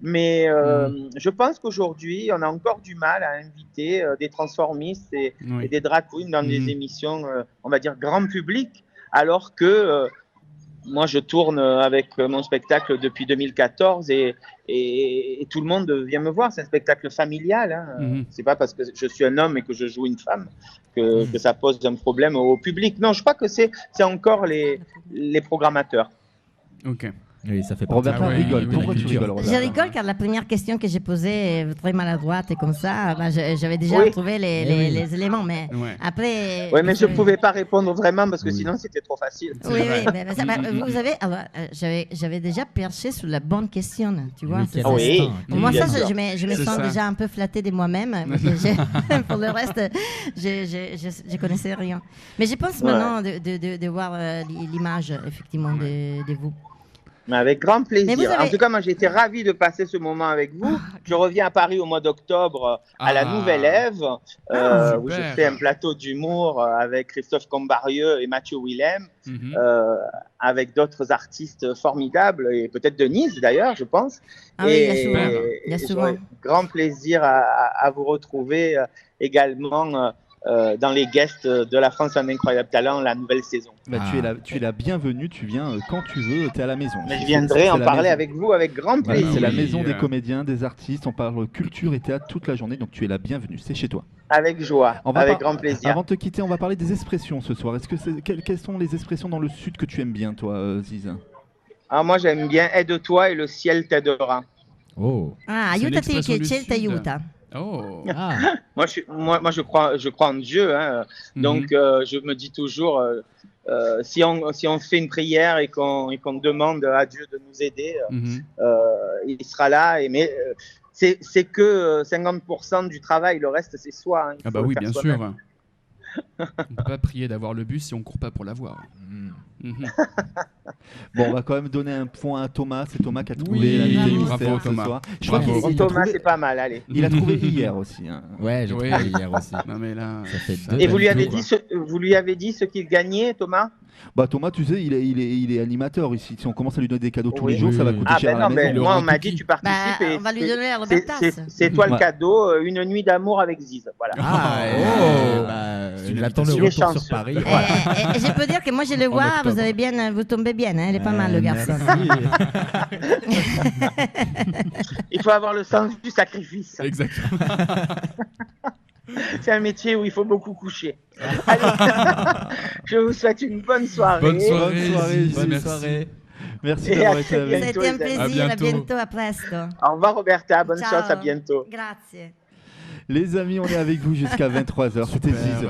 Mais je pense qu'aujourd'hui, on a encore du mal à inviter des transformistes et des drag queens dans des émissions, on va dire, grand public, alors que moi, je tourne avec mon spectacle depuis 2014 et tout le monde vient me voir. C'est un spectacle familial. Hein. C'est pas parce que je suis un homme et que je joue une femme que ça pose un problème au public. Non, je crois que c'est encore les programmateurs. Ok. Oui, ça fait Roberta rigole. Pourquoi tu rigoles, Roberta? Je rigole car la première question que j'ai posée est très maladroite et comme ça, j'avais déjà trouvé les éléments, mais après. Oui, mais je ne pouvais pas répondre vraiment parce que sinon c'était trop facile. Oui, mais vous avez, j'avais déjà perché sur la bonne question, tu vois. Oui. Moi, ça, je me sens déjà un peu flattée de moi-même. Pour le reste, je connaissais rien. Mais je pense maintenant de voir l'image effectivement de vous. Mais avec grand plaisir. En tout cas, moi, j'ai été ravi de passer ce moment avec vous. Je reviens à Paris au mois d'octobre à la Nouvelle Ève, où je fais un plateau d'humour avec Christophe Combarieux et Mathieu Willem, avec d'autres artistes formidables, et peut-être Denise d'ailleurs, je pense. Il y a souvent. Grand plaisir à vous retrouver également dans les guests de La France un incroyable talent, la nouvelle saison. Tu es la bienvenue, tu viens quand tu veux, tu es à la maison. Mais je viendrai en parler avec vous avec grand plaisir. C'est la maison des comédiens, des artistes, on parle culture et théâtre toute la journée, donc tu es la bienvenue, c'est chez toi. Avec joie, avec grand plaisir. Avant de te quitter, on va parler des expressions ce soir. Quelles sont les expressions dans le sud que tu aimes bien, toi, Ziz? Moi j'aime bien aide-toi et le ciel t'aidera. Oh. Aiutati che il ciel t'aiuta. Oh. Moi, je crois en Dieu, hein. Donc je me dis toujours, si on fait une prière et qu'on demande à Dieu de nous aider, il sera là. Mais c'est que 50% du travail, le reste c'est soi. Hein, bah oui, bien sûr. On ne peut pas prier d'avoir le bus si on ne court pas pour l'avoir. Bon, on va quand même donner un point à Thomas. C'est Thomas qui a trouvé l'invité mystère ce soir. Je crois Thomas, c'est pas mal, allez. Il a trouvé hier aussi. Hein. Ouais, j'ai trouvé hier aussi. Non, mais là, ça fait et vous lui avez dit ce qu'il gagnait, Thomas? Bah Thomas, tu sais, il est animateur ici. Si on commence à lui donner des cadeaux tous les jours, ça va coûter cher à la maison. Moi, on m'a dit tu participes et on va lui donner la Roberta. C'est toi le cadeau, une nuit d'amour avec Ziz. Voilà. J'attends le retour sur Paris. Et je peux dire que moi je le vois, vous tombez bien, hein, il est pas mal le garçon. Il faut avoir le sens du sacrifice. Exactement. C'est un métier où il faut beaucoup coucher. Allez, je vous souhaite une bonne soirée. Bonne soirée. Bonne soirée. Merci d'avoir été avec nous. Ça a été un plaisir, à bientôt, à presto. Au revoir Roberta, bonne chance, à bientôt. Grazie. Les amis, on est avec vous jusqu'à 23h. C'était Ziz.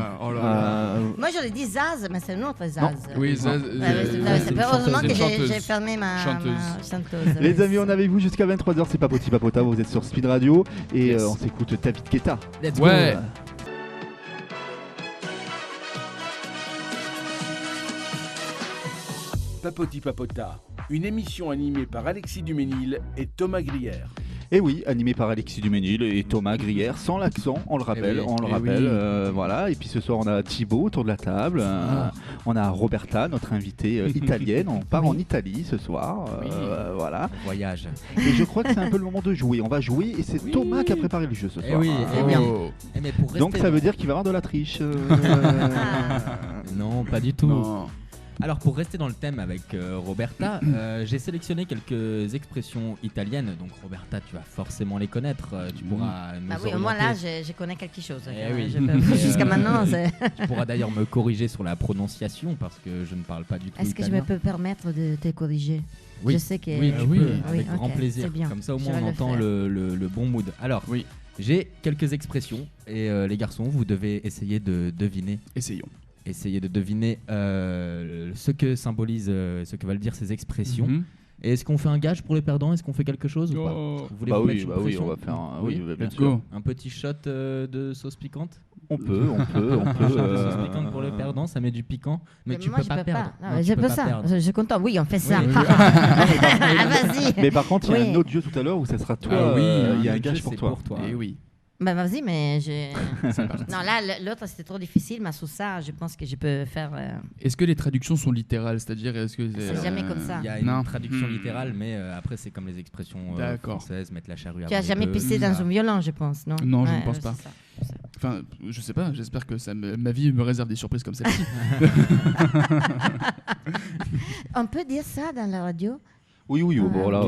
Moi j'aurais dit Zaz, mais c'est une autre Zaz. Oui, Zaz. Heureusement que j'ai fermé ma chanteuse. Les amis, on est avec vous jusqu'à 23h. C'est Papoti Papota, vous êtes sur Speed Radio et on s'écoute David Guetta. Let's go. Papoti Papota, une émission animée par Alexis Duménil et Thomas Grière. Et oui, animé par Alexis Duménil et Thomas Grière, sans l'accent, on le rappelle, voilà. Et puis ce soir, on a Thibaut autour de la table, on a Roberta, notre invitée italienne, on part en Italie ce soir, voilà. Voyage. Et je crois que c'est un peu le moment de jouer, on va jouer et c'est Thomas qui a préparé le jeu ce soir. Donc ça veut dire qu'il va y avoir de la triche. Non, pas du tout. Non. Alors pour rester dans le thème avec Roberta, j'ai sélectionné quelques expressions italiennes. Donc Roberta, tu vas forcément les connaître. Tu pourras nous orienter. Moi là, je connais quelque chose. Jusqu'à maintenant, tu pourras d'ailleurs me corriger sur la prononciation parce que je ne parle pas du tout italien. Est-ce que je me peux permettre de te corriger? Oui. Je sais que avec grand plaisir. Comme ça au moins on entend le bon mood. Alors j'ai quelques expressions et les garçons, vous devez essayer de deviner. Essayez de deviner ce que symbolise, ce que veulent dire ces expressions. Et est-ce qu'on fait un gage pour les perdants? Est-ce qu'on fait quelque chose ou pas? Vous voulez oui, on va faire bien sûr. Un petit shot de sauce piquante? On peut. Sauce piquante pour les perdants, ça met du piquant, mais tu peux pas perdre. Je peux ça, je suis content. Oui, on fait ça. Vas-y. Mais par contre, il y a un autre jeu tout à l'heure où ça sera toi. Il y a un gage pour toi. Et oui. Bah vas-y, mais non, là, l'autre c'était trop difficile, mais sous ça, je pense que je peux faire. Est-ce que les traductions sont littérales? C'est-à-dire, est-ce que c'est jamais comme ça? Il y a une traduction littérale, mais après, c'est comme les expressions françaises, mettre la charrue à Tu as jamais pissé dans un violon, je pense, non? Non, je ne pense pas. Enfin, je sais pas, j'espère que ma vie me réserve des surprises comme celle-ci. On peut dire ça dans la radio? Oui, voilà,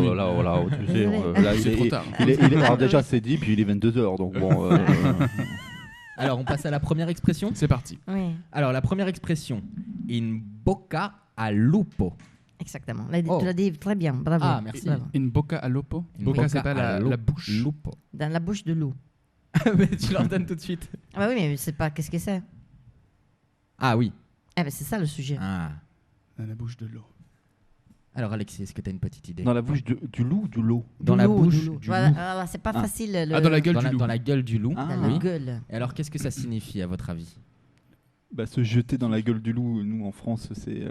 tu sais, là, c'est trop tard. Alors déjà, c'est dit, puis il est 22h, donc bon... Alors, on passe à la première expression. C'est parti. Oui. Alors, la première expression, in bocca al lupo. Exactement. Tu l'as dit très bien, bravo. Ah, merci. In bocca al lupo. Bocca, c'est pas la bouche. Lupo. Dans la bouche de loup. Mais tu leur donnes tout de suite. Ah bah oui, mais je sais pas qu'est-ce que c'est. Ah oui. Eh ben c'est ça le sujet. Ah. Dans la bouche de l'eau. Alors Alexis, est-ce que tu as une petite idée? Dans la bouche du loup ou du loup? Dans la bouche du loup. Voilà, c'est pas facile. Dans la gueule du loup. Dans la gueule du loup. Dans la gueule. Et alors, qu'est-ce que ça signifie à votre avis? Se jeter dans la gueule du loup, nous en France, c'est...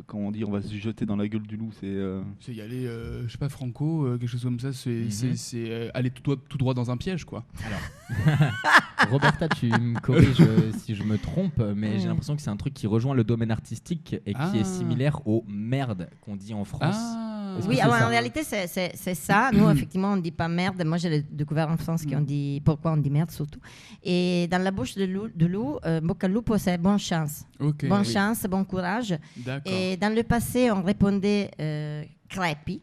comment on dit, on va se jeter dans la gueule du loup, c'est... C'est y aller, je sais pas, franco, quelque chose comme ça, c'est aller tout droit dans un piège, quoi. Alors, Roberta, tu me corriges si je me trompe, mais j'ai l'impression que c'est un truc qui rejoint le domaine artistique et qui est similaire aux merdes qu'on dit en France. Oui, alors en réalité, c'est ça. Nous, effectivement, on ne dit pas merde. Moi, j'ai découvert en France qu'on dit pourquoi on dit merde, surtout. Et dans la bouche de loup, bocca al lupo, c'est bonne chance. Okay, bonne chance, bon courage. D'accord. Et dans le passé, on répondait crepi.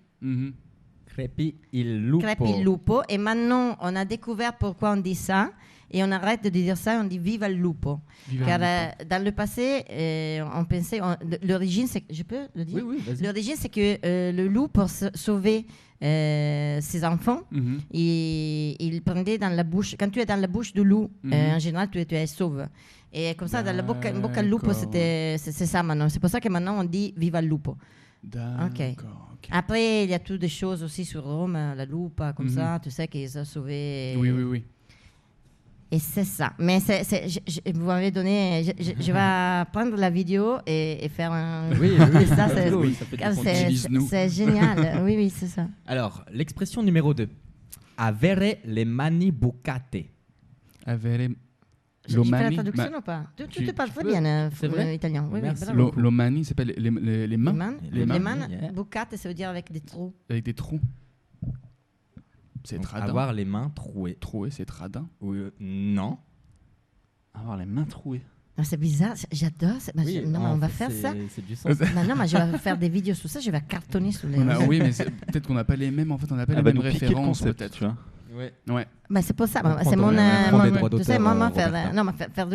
Crepi il lupo. Crepi il lupo. Et maintenant, on a découvert pourquoi on dit ça. Et on arrête de dire ça, on dit viva il lupo. Car dans le passé, on pensait... l'origine, c'est... Je peux le dire? Oui, vas-y. L'origine, c'est que le loup, pour sauver ses enfants, il prendait dans la bouche... Quand tu es dans la bouche du loup, en général, tu es sauve. Et comme ça, dans la bocca al lupo, c'est ça maintenant. C'est pour ça que maintenant, on dit viva il lupo. D'accord. Okay. Après, il y a toutes des choses aussi sur Rome, la loupe, comme ça, tu sais qu'ils ont sauvé... Oui. Et c'est ça. Mais vous m'avez donné... Je vais prendre la vidéo et faire un... Oui, ça, c'est génial. Oui, c'est ça. Alors, l'expression numéro 2. Avere le mani bucate. Avere... J'ai fait la traduction ou pas? Tu te parles très bien italien. Oui, merci. L'omani, c'est pas les mains? Les mains, bucate, ça veut dire avec des trous. Avec des trous. C'est donc, radin. avoir les mains trouées. Trouées, c'est radin. Non. Avoir les mains trouées. Non, c'est bizarre, j'adore. On va faire ça. C'est du sens. Non, mais je vais faire des vidéos sur ça, je vais cartonner sur les... oui, mais peut-être qu'on n'a pas les mêmes, en fait, on n'a pas les mêmes références, peut-être. Tu vois. Ouais. Bah, c'est pour ça. C'est mon. Tu sais, maman, faire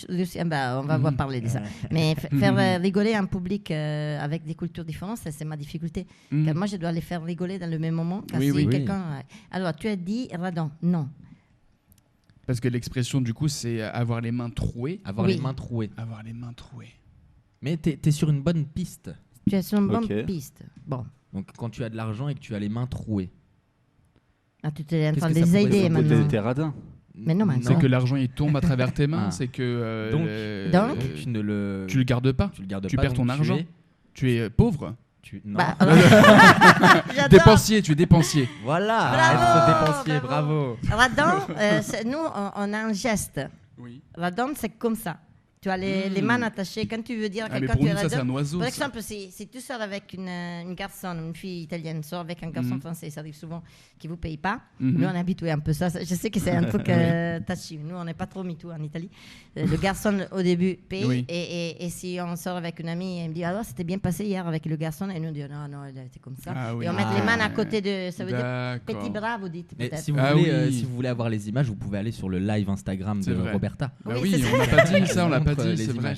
Lucien, on va parler de ça. Mais faire rigoler un public avec des cultures différentes, c'est ma difficulté. Car moi, je dois les faire rigoler dans le même moment. Oui. Quelqu'un. Alors, tu as dit radon. Non. Parce que l'expression, du coup, c'est avoir les mains trouées. Avoir les mains trouées. Avoir les mains trouées. Mais t'es sur une bonne piste. Tu es sur une bonne piste. Bon. Donc, quand tu as de l'argent et que tu as les mains trouées. Ah, tu t'es en train de les aider maintenant. T'es radin. Mais non, c'est que l'argent il tombe à travers tes mains, c'est que donc tu ne le gardes pas. Tu perds ton argent. Tu es pauvre. Non. Tu es dépensier. Voilà. Bravo, être dépensier, bravo. Radon, nous on a un geste. Oui. Radon, c'est comme ça. Tu as les mains attachées. Quand tu veux dire à quelqu'un que tu es radon, c'est un oiseau. Par exemple, si tu sors avec une garçon, une fille italienne, sort avec un garçon français, ça arrive souvent qui ne vous paye pas. Nous, on est habitué un peu ça. Je sais que c'est un truc touchy. Nous, on n'est pas trop MeToo en Italie. Le garçon, au début, paye. Et si on sort avec une amie, elle me dit alors, c'était bien passé hier avec le garçon. Et nous, on dit non, il a été comme ça. Et on met les mains à côté de. Ça veut dire petit bras, vous dites peut-être. Si vous voulez avoir les images, vous pouvez aller sur le live Instagram de Roberta. Oui, on l'a pas dit ça, on l'a pas dit, c'est vrai.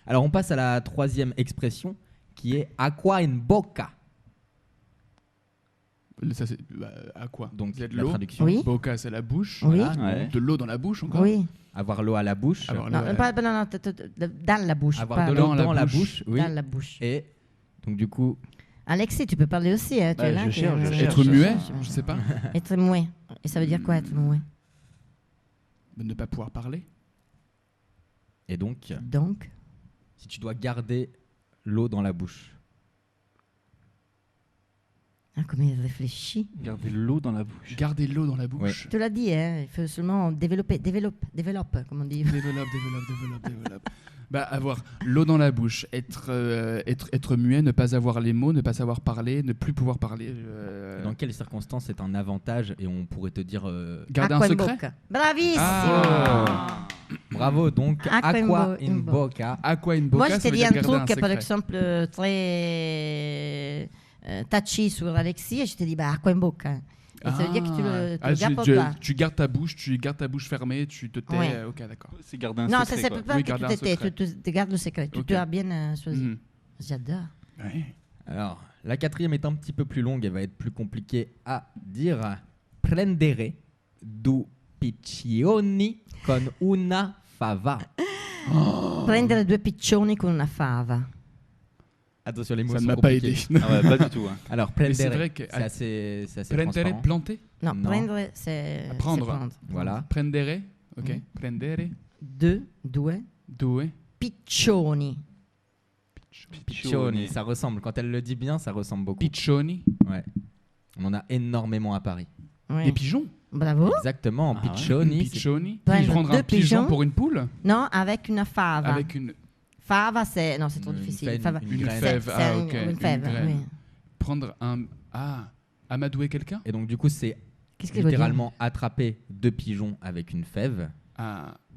Alors on passe à la troisième expression qui est acqua in bocca. Ça c'est aqua. Donc de la l'eau. traduction. Oui. Bocca c'est la bouche. Oui. Voilà. De l'eau dans la bouche encore. Oui. Avoir l'eau à la bouche. Non, dans la bouche. Avoir de l'eau dans la bouche. Oui. Dans la bouche. Et donc du coup. Alexis, tu peux parler aussi. Tu es là. Je cherche. Être muet, je sais pas. Être muet. Et ça veut dire quoi être muet? De ne pas pouvoir parler. Et donc, si tu dois garder l'eau dans la bouche. Ah, comme il réfléchit. Garder l'eau dans la bouche. Garder l'eau dans la bouche. Ouais. Tu l'as dit, il faut seulement développe, comme on dit. Développe. Avoir l'eau dans la bouche, être muet, ne pas avoir les mots, ne pas savoir parler, ne plus pouvoir parler. Dans quelles circonstances c'est un avantage et on pourrait te dire garder un secret. Bravissimo. Bravo, donc aqua in bocca. Aqua in bocca. Moi, je t'ai dit un truc, par secret. exemple, très touchy sur Alexis, et je t'ai dit aqua in bocca. Et ça veut dire que tu le gardes pour toi. Tu gardes ta bouche fermée, tu te tais. Ouais. Ok, d'accord. C'est garder un Non, secret. ça ne peut pas que tu te tais, tu gardes le secret. Ok. Tu as bien choisi. J'adore. Ouais. Alors, la quatrième est un petit peu plus longue, elle va être plus compliquée à dire. Prendere due piccioni con una fava. Prendere 2 piccioni con una fava. Attention, les mots Ça sont ne m'a pas compliqués. aidé. Ah ouais, pas du tout. Hein. Alors, Mais prendere, c'est vrai que c'est assez prendere, transparent. planter. Non, Non. prendere, c'est Prendre. c'est prendre. Voilà. Prendere. Ok. Prendere. 2 Due. piccioni. Piccioni, ça ressemble. Quand elle le dit bien, ça ressemble beaucoup. Piccioni. Ouais. On en a énormément à Paris. Ouais. Des pigeons. Bravo. Exactement, Ah ouais. piccioni. c'est- Piccioni. Prendre Prendre 2 un pigeon pigeons. pour une poule. Non, avec une fava. Avec une Fava, c'est... Non, c'est trop Une difficile. fève, Fava. une graine. C'est- fève. c'est Ah, ok, Une une fève, graine. oui. prendre un. Amadouer quelqu'un. Et donc, du coup, c'est Qu'est-ce qu'il veut dire? littéralement attraper 2 pigeons avec une fève.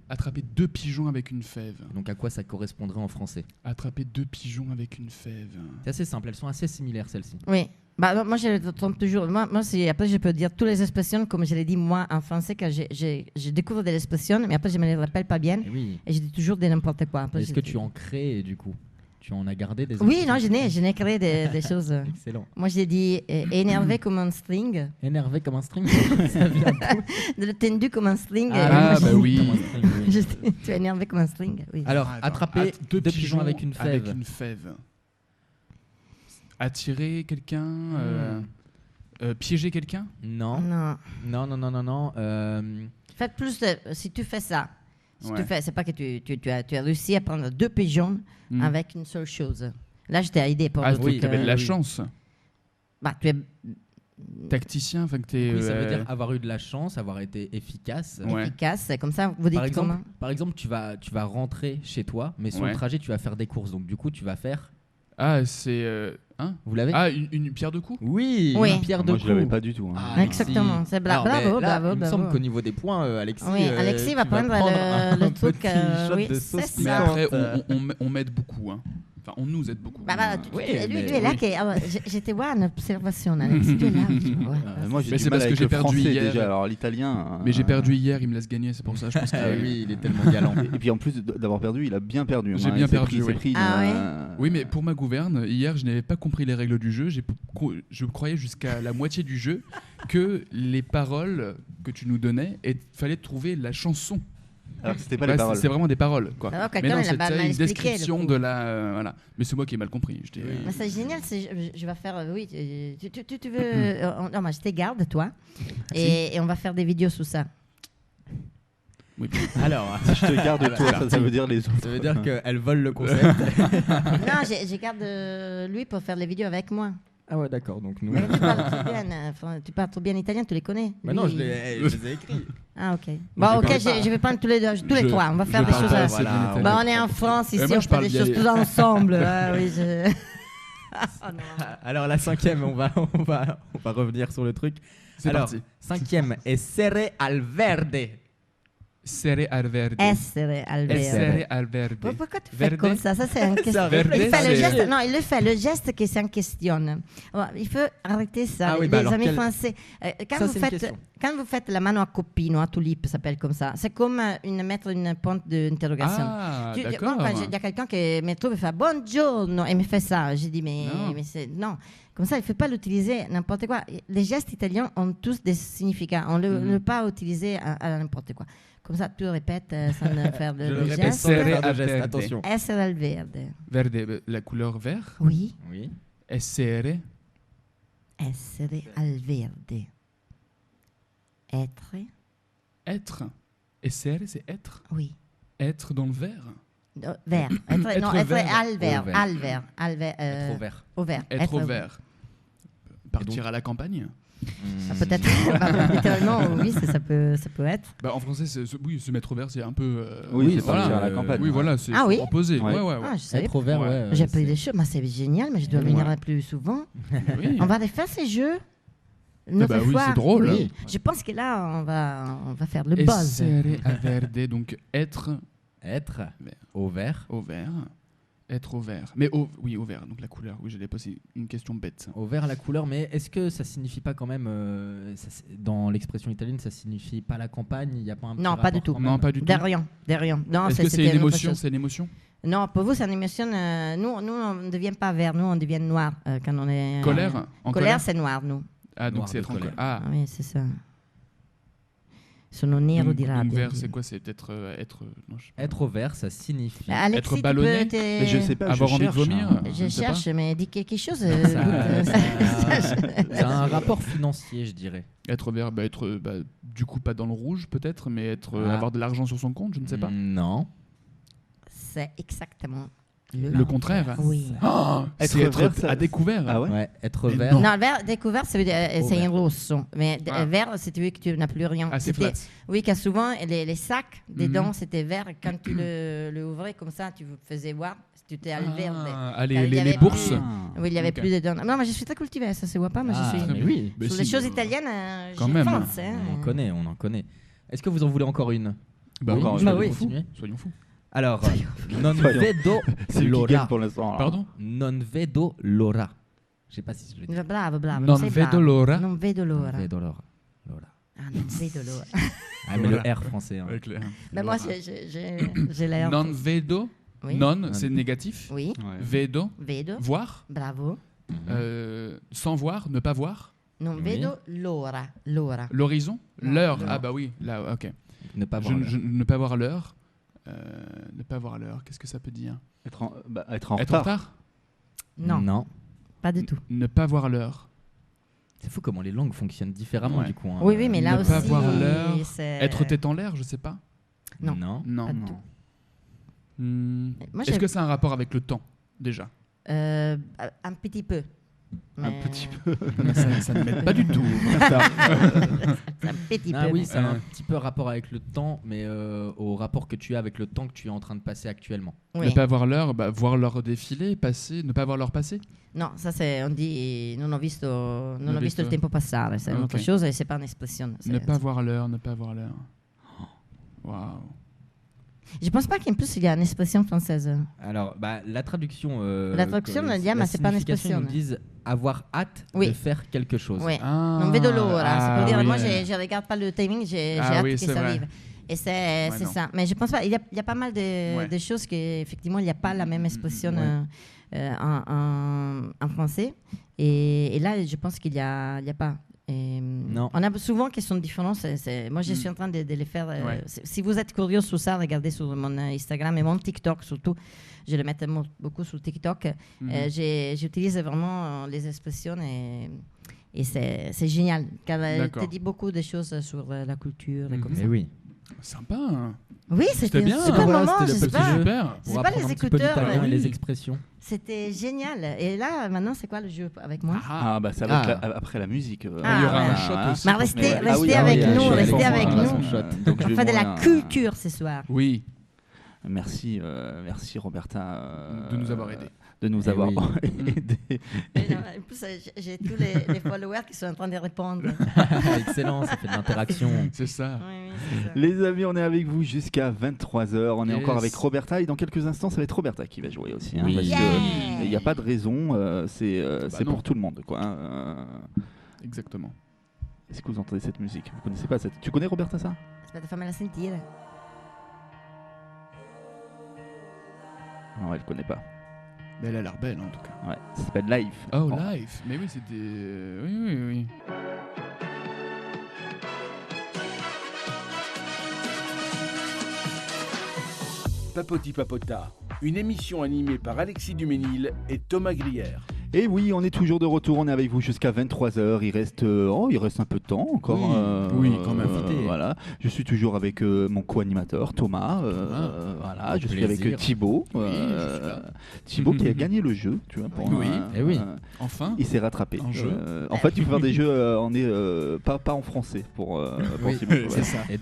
Attraper 2 pigeons avec une fève. Donc, à quoi ça correspondrait en français? Attraper 2 pigeons avec une fève. C'est assez simple, elles sont assez similaires, celles-ci. Oui. Bah, moi, je le trompe toujours. Moi après, je peux dire toutes les expressions, comme je l'ai dit moi en français, quand je découvre des expressions, mais après, je ne me les rappelle pas bien. Et oui. Et je dis toujours de n'importe quoi. Après, Est-ce que tu en crées, du coup? Tu en as gardé des Oui, expressions? non, je n'ai créé des choses. Excellent. Moi, j'ai dit énervé comme un string, Énervé comme un string. Ça vient d'où? de le tendu comme un string. Ah, Et moi, bah oui. Comme un string, oui. je dis, tu es énervé comme un string. Oui. Alors, attraper 2 pigeons avec une fève. Avec une fève. Attirer quelqu'un. Piéger quelqu'un. Non. Non. Non, non, non, non, non. Faites plus si tu fais ça. Si Ouais. tu fais, c'est pas que tu as réussi à prendre 2 pigeons avec une seule chose. Là, je t'ai aidé pour Ah, le truc. tu avais de la oui. chance. Bah, tu es Tacticien, enfin que t'es. Oui, ça veut dire avoir eu de la chance, avoir été efficace. Ouais. efficace. C'est comme ça, vous dites Par exemple, tu vas rentrer chez toi, mais sur Ouais. le trajet, tu vas faire des courses. Donc, du coup, tu vas faire. Ah, c'est. Hein Vous l'avez? une pierre de coups. Oui, Oui. une pierre de Moi, je l'avais coups. pas du tout. Hein. Ah, comment. Exactement. C'est Alors, mais bravo, là, bravo, il me semble bravo. qu'au niveau des points, Alexis, Oui, Alexis va tu vas prendre un le truc. petit shot Oui, de c'est sauce Mais ça. après, on m'aide beaucoup. Hein. Enfin, on nous aide beaucoup. Bah, Oui, lui mais est là. oui. J'étais voir une observation, Alexis. Tu es là. Moi, j'ai Mais du c'est mal parce que avec j'ai le perdu français hier. déjà. Alors l'italien. Mais j'ai perdu hier, il me laisse gagner, c'est pour ça. Je pense que. Ah oui, il est tellement galant. Et puis en plus d'avoir perdu, il a bien perdu. J'ai Hein. bien Il s'est perdu, pris- il s'est oui. pris Ah une, Oui, mais pour ma gouverne, hier, je n'avais pas compris les règles du jeu. Je croyais jusqu'à la moitié du jeu que les paroles que tu nous donnais, il fallait trouver la chanson. Alors que c'était pas Ouais, les paroles. C'est vraiment des paroles, quoi. Alors, Mais quelqu'un, non, il a mal c'était une expliqué, description le de la. Voilà. Mais c'est moi qui ai mal compris. Mais c'est génial, je vais faire, oui, tu veux, non, moi je te garde, toi, et on va faire des vidéos sur ça. Oui. Alors, Si je te garde toi, ça veut dire les autres. ça veut dire qu'elle vole le concept. Non, je garde lui pour faire les vidéos avec moi. Ah ouais, d'accord. Donc nous. Mais tu parles trop bien, tu parles trop bien italien, tu les connais. Bah Lui, non, je les ai écrits. Ah, ok. Bon, ok, je vais prendre tous les trois, on va faire des choses. Pas à- assez bien voilà. italien. Bah, on est en France, ici, moi, on je fait parle des bien- choses tous ensemble. Ah, oui, Oh, non. Alors la cinquième, on va revenir sur le truc. C'est Alors, parti. cinquième est serré al verde. Serré al verde. Essere al verde. Essere al verde. Pourquoi tu fais Verde. comme ça? Ça, c'est un question. Verde, Il fait le c'est- geste. Non, il le fait. Le geste qui c'est en question. Bon, il faut arrêter ça. Ah oui, les bah alors amis quel- français. Ça, c'est une question. Quand vous faites la mano a copino, a tulipe, ça s'appelle comme ça. C'est comme mettre une pointe d'interrogation. Ah, Moi, d'accord. quand il y a quelqu'un qui me trouve et fait buongiorno et me fait ça, j'ai dit Non. mais c'est non. Comme ça, il ne faut pas l'utiliser n'importe quoi. Les gestes italiens ont tous des significats. On ne peut pas utiliser à n'importe quoi. Comme ça, tu répètes sans faire Je le de répète geste. sans faire Serré de al geste. verde. Attention. Essere al verde. Verde, la couleur vert. Oui, Oui. Essere. essere al verde. Être, Être. Essere, c'est être. oui. Être dans le vert. Vert. Être Non, être vert. al vert. Au vert. Al vert. Al vert. Être au vert. Au vert. Être au vert. Partir à la campagne. Ah, peut-être. Bah, littéralement, oui, ça peut être. Bah, en français, oui, se mettre au vert, c'est un peu. Oui, c'est voilà, partir à la campagne. Oui, voilà, c'est Ah oui opposé. Ouais. Ouais. Ah, je savais Être au vert, Ouais. ouais. J'ai appris des choses, mais c'est génial, mais je dois venir plus souvent. Oui. On va les faire ces jeux. Bah oui, c'est drôle. Oui. Je pense que là, on va faire le buzz. Verde, donc être au vert. Au vert. Être au vert. Mais oui, au vert, donc la couleur. Oui, j'allais poser une question bête. Au vert, la couleur, mais est-ce que ça signifie pas quand même, dans l'expression italienne, ça signifie pas la campagne? Il y a pas un Non, pas du tout. Non, pas du tout. Derrière. Non, est-ce que c'est une émotion? C'est une émotion? Non, pour vous, c'est une émotion. Nous, on ne devient pas vert, nous, on devient noir quand on est. Colère? Colère, c'est noir, nous. Ah, donc c'est être en colère. Ah, oui, c'est ça. Sono nero di rabbia. Donc vert, c'est quoi? C'est peut-être être. Non, être au vert, ça signifie. Alexis, être ballonné. Mais je sais pas. Avoir envie de vomir. Je cherche, mais dis quelque chose. C'est un rapport financier, je dirais. Être vert, du coup pas dans le rouge peut-être, mais avoir de l'argent sur son compte, je ne sais pas. Non. C'est exactement le contraire. Oui. C'est être à découvert. Ah ouais, être vert. Non, vert découvert, ça veut dire c'est un rosso. Mais vert, c'est tu veux que tu n'as plus rien. Ah, c'est flat. Oui, car souvent les sacs dedans c'était vert. Quand tu le ouvrais comme ça, tu faisais voir. Tu t'es à le vert. Les bourses. Oui, il n'y avait plus dedans. Non, mais je suis très cultivée, ça se voit pas. Mais je suis. Mais oui. Sur les choses italiennes, quand même. Pense, On en connaît. Est-ce que vous en voulez encore une? Oui. Soyons fous. Alors, non vedo l'ora. Pour l'instant. Pardon? Non vedo l'ora. Je sais pas si je le dis. Bravo. Non vedo l'ora. Non vedo l'ora. Non vedo l'ora. Ah, non vedo l'ora. Ah, mais le R français. Avec le R. Ben moi, j'ai l'air. Non vedo. Oui. Non, c'est négatif. Oui. Vedo. Voir. Bravo. Sans voir, ne pas voir. Non vedo l'ora. L'horizon. L'heure. Ah bah oui. Là, ok. Ne pas voir l'heure. Ne pas voir l'heure. Ne pas voir l'heure, qu'est-ce que ça peut dire? Être en retard. Non, pas du tout. Ne pas voir l'heure. C'est fou comment les langues fonctionnent différemment du coup. Hein. Oui, mais là ne aussi. Ne pas voir l'heure. Être tête en l'air, je sais pas. Non. Pas du tout. Est-ce que ça a un rapport avec le temps déjà? Un petit peu. Un petit peu. Ça ne m'aide pas du tout. Un petit peu. Oui, c'est un petit peu rapport avec le temps, mais au rapport que tu as avec le temps que tu es en train de passer actuellement. Oui. Ne pas voir l'heure, voir leur défilé, passer, ne pas voir leur passé. Non, ça c'est, on dit, non ho visto il tempo passare, c'est une autre chose et c'est pas une expression. Ne pas voir l'heure. Waouh. Je pense pas qu'en plus il y a une expression française. Alors, la traduction. La traduction nous dit, mais c'est pas une expression. Ils nous disent avoir hâte de faire quelque chose. Oui. Non vedo l'ora. Ça peut dire, moi je regarde pas le timing, j'ai hâte que ça arrive. Et c'est ça. Mais je pense pas. Il y a pas mal de choses qu'effectivement il n'y a pas la même expression en français. Et là, je pense qu'il y a pas. Non. On a souvent qui sont différents. Moi, je suis en train de les faire. Si vous êtes curieux sur ça, regardez sur mon Instagram et mon TikTok surtout. Je le mets beaucoup sur TikTok. J'utilise vraiment les expressions et c'est génial. Car elle te dit beaucoup de choses sur la culture et comme ça. Oui. Sympa. Hein. Oui, c'était bien. un super moment. C'était super. C'est pas les écouteurs et les expressions. C'était génial. Et là, maintenant, c'est quoi le jeu avec moi? Ça va être après la musique. Il y aura un shot aussi. Mais restez avec nous, restez avec nous. Donc, on fait de la culture ce soir. Oui. Merci Roberta de nous avoir aidés. De nous avoir aidés. En plus, j'ai tous les followers qui sont en train de répondre. Excellent, ça fait de l'interaction. C'est ça. Oui, c'est ça. Les amis, on est avec vous jusqu'à 23h. On est encore avec Roberta et dans quelques instants, ça va être Roberta qui va jouer aussi. Parce qu'il n'y a pas de raison, c'est pour tout le monde. Exactement. Est-ce que vous entendez cette musique? Vous connaissez pas cette... Tu connais Roberta ça? Aspetta, fammela sentire. Non, elle connaît pas. Mais elle a l'air belle en tout cas. Ouais, ça s'appelle Live. Oh, Live. Mais oui, c'était... Oui. Papoti Papota, une émission animée par Alexis Duménil et Thomas Grière. Et oui, on est toujours de retour, on est avec vous jusqu'à 23h, il reste un peu de temps encore. Oui, quand même. Voilà. Je suis toujours avec mon co-animateur Thomas, voilà. Je suis avec Thibaut, Thibaut qui a gagné le jeu, tu vois. Enfin. Il s'est rattrapé. En fait, il faut faire des jeux, pas en français pour Thibaut. C'est ça. Et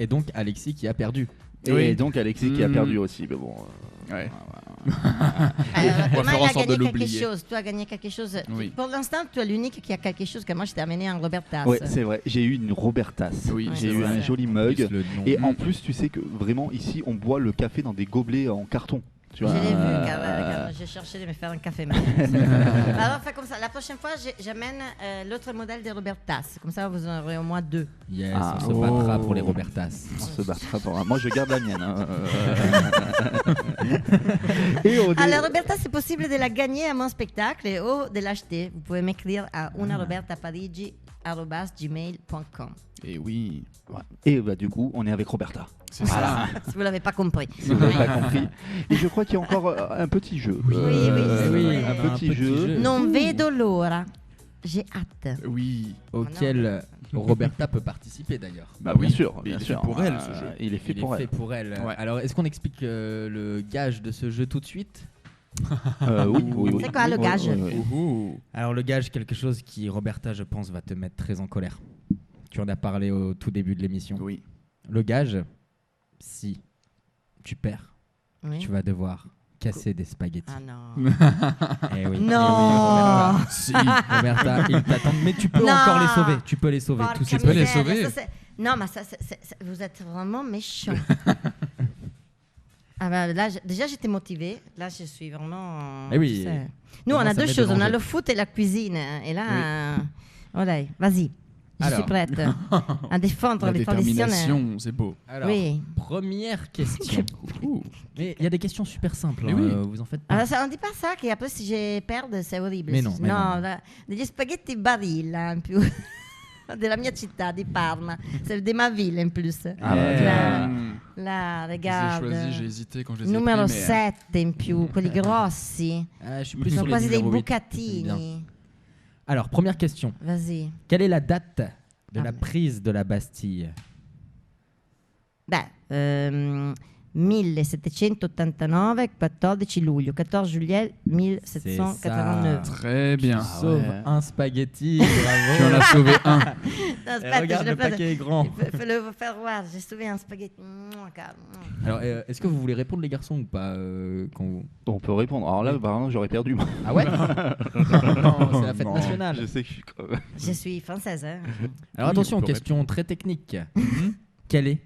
donc Alexis qui a perdu. Et donc Alexis qui a perdu aussi, mais bon. On va faire en sorte de l'oublier. Tu as gagné quelque chose. Oui. Pour l'instant, tu es l'unique qui a quelque chose que moi je t'ai amené en Robertas. Oui, c'est vrai. J'ai eu une Robertas. Oui, j'ai eu un joli mug. Et en plus, tu sais que vraiment ici, on boit le café dans des gobelets en carton. Je l'ai vu car j'ai cherché de me faire un café. Alors, fait comme ça. La prochaine fois, j'amène l'autre modèle des Robertas. Comme ça, vous en aurez au moins 2. Yes, on se battra pour les Robertas. On se battra pour. Moi, je garde la mienne. La Roberta, c'est possible de la gagner à mon spectacle et de l'acheter. Vous pouvez m'écrire à unarobertaparigi@gmail.com. Et oui. Ouais. Et bah, du coup, on est avec Roberta. C'est ça. Si vous l'avez pas compris. Si vous l'avez pas compris. Et je crois qu'il y a encore un petit jeu. Oui, un petit jeu. Non vedo l'ora. J'ai hâte. Oui. Auquel Roberta peut participer d'ailleurs. Bah bien sûr. Il est fait pour elle, ce jeu. Il est fait pour elle. Ouais. Alors, est-ce qu'on explique le gage de ce jeu tout de suite? Oui. C'est quoi le gage? Alors, le gage, quelque chose qui, Roberta, je pense, va te mettre très en colère. Tu en as parlé au tout début de l'émission. Oui. Le gage, si tu perds, tu vas devoir casser des spaghettis. Ah non. Eh oui. Non. Roberta, ils t'attendent, mais tu peux encore les sauver. Tu peux les sauver. Porca Tous ces peux les sauver. Non, mais vous êtes vraiment méchant. Là, déjà, j'étais motivée. Là, je suis vraiment. oui. Nous, on a deux choses. On a le foot et la cuisine. Et là, voilà, vas-y. Je suis prête à défendre les traditions. C'est beau. Alors, première question. Mais il y a des questions super simples. Vous en faites pas. Alors, on ne dit pas ça, qu'après, si je perds, c'est horrible. Mais non. Degli spaghetti Barilla, in più. Della mia città, di Parma. C'est de ma ville, en plus. Là, regarde. J'ai choisi, j'ai hésité quand je les ai Numero pris, 7 in più, quelli grossi. Je suis plus Sono sur quasi les dei numéros 8. bucatini. Alors, première question. Vas-y. Quelle est la date de la prise de la Bastille? 1789, 14 luglio, 14 juillet 1789. Très bien. Sauve un spaghetti, bravo. Tu en as sauvé un. Regarde, le paquet est grand. Fais-le faire voir, j'ai sauvé un spaghetti. Alors, est-ce que vous voulez répondre, les garçons, ou pas quand vous... On peut répondre. Alors là, par exemple, j'aurais perdu. Ah ouais? Non, c'est la fête nationale. Je sais que je suis crevé. Je suis française. Alors attention, question très technique. Quel est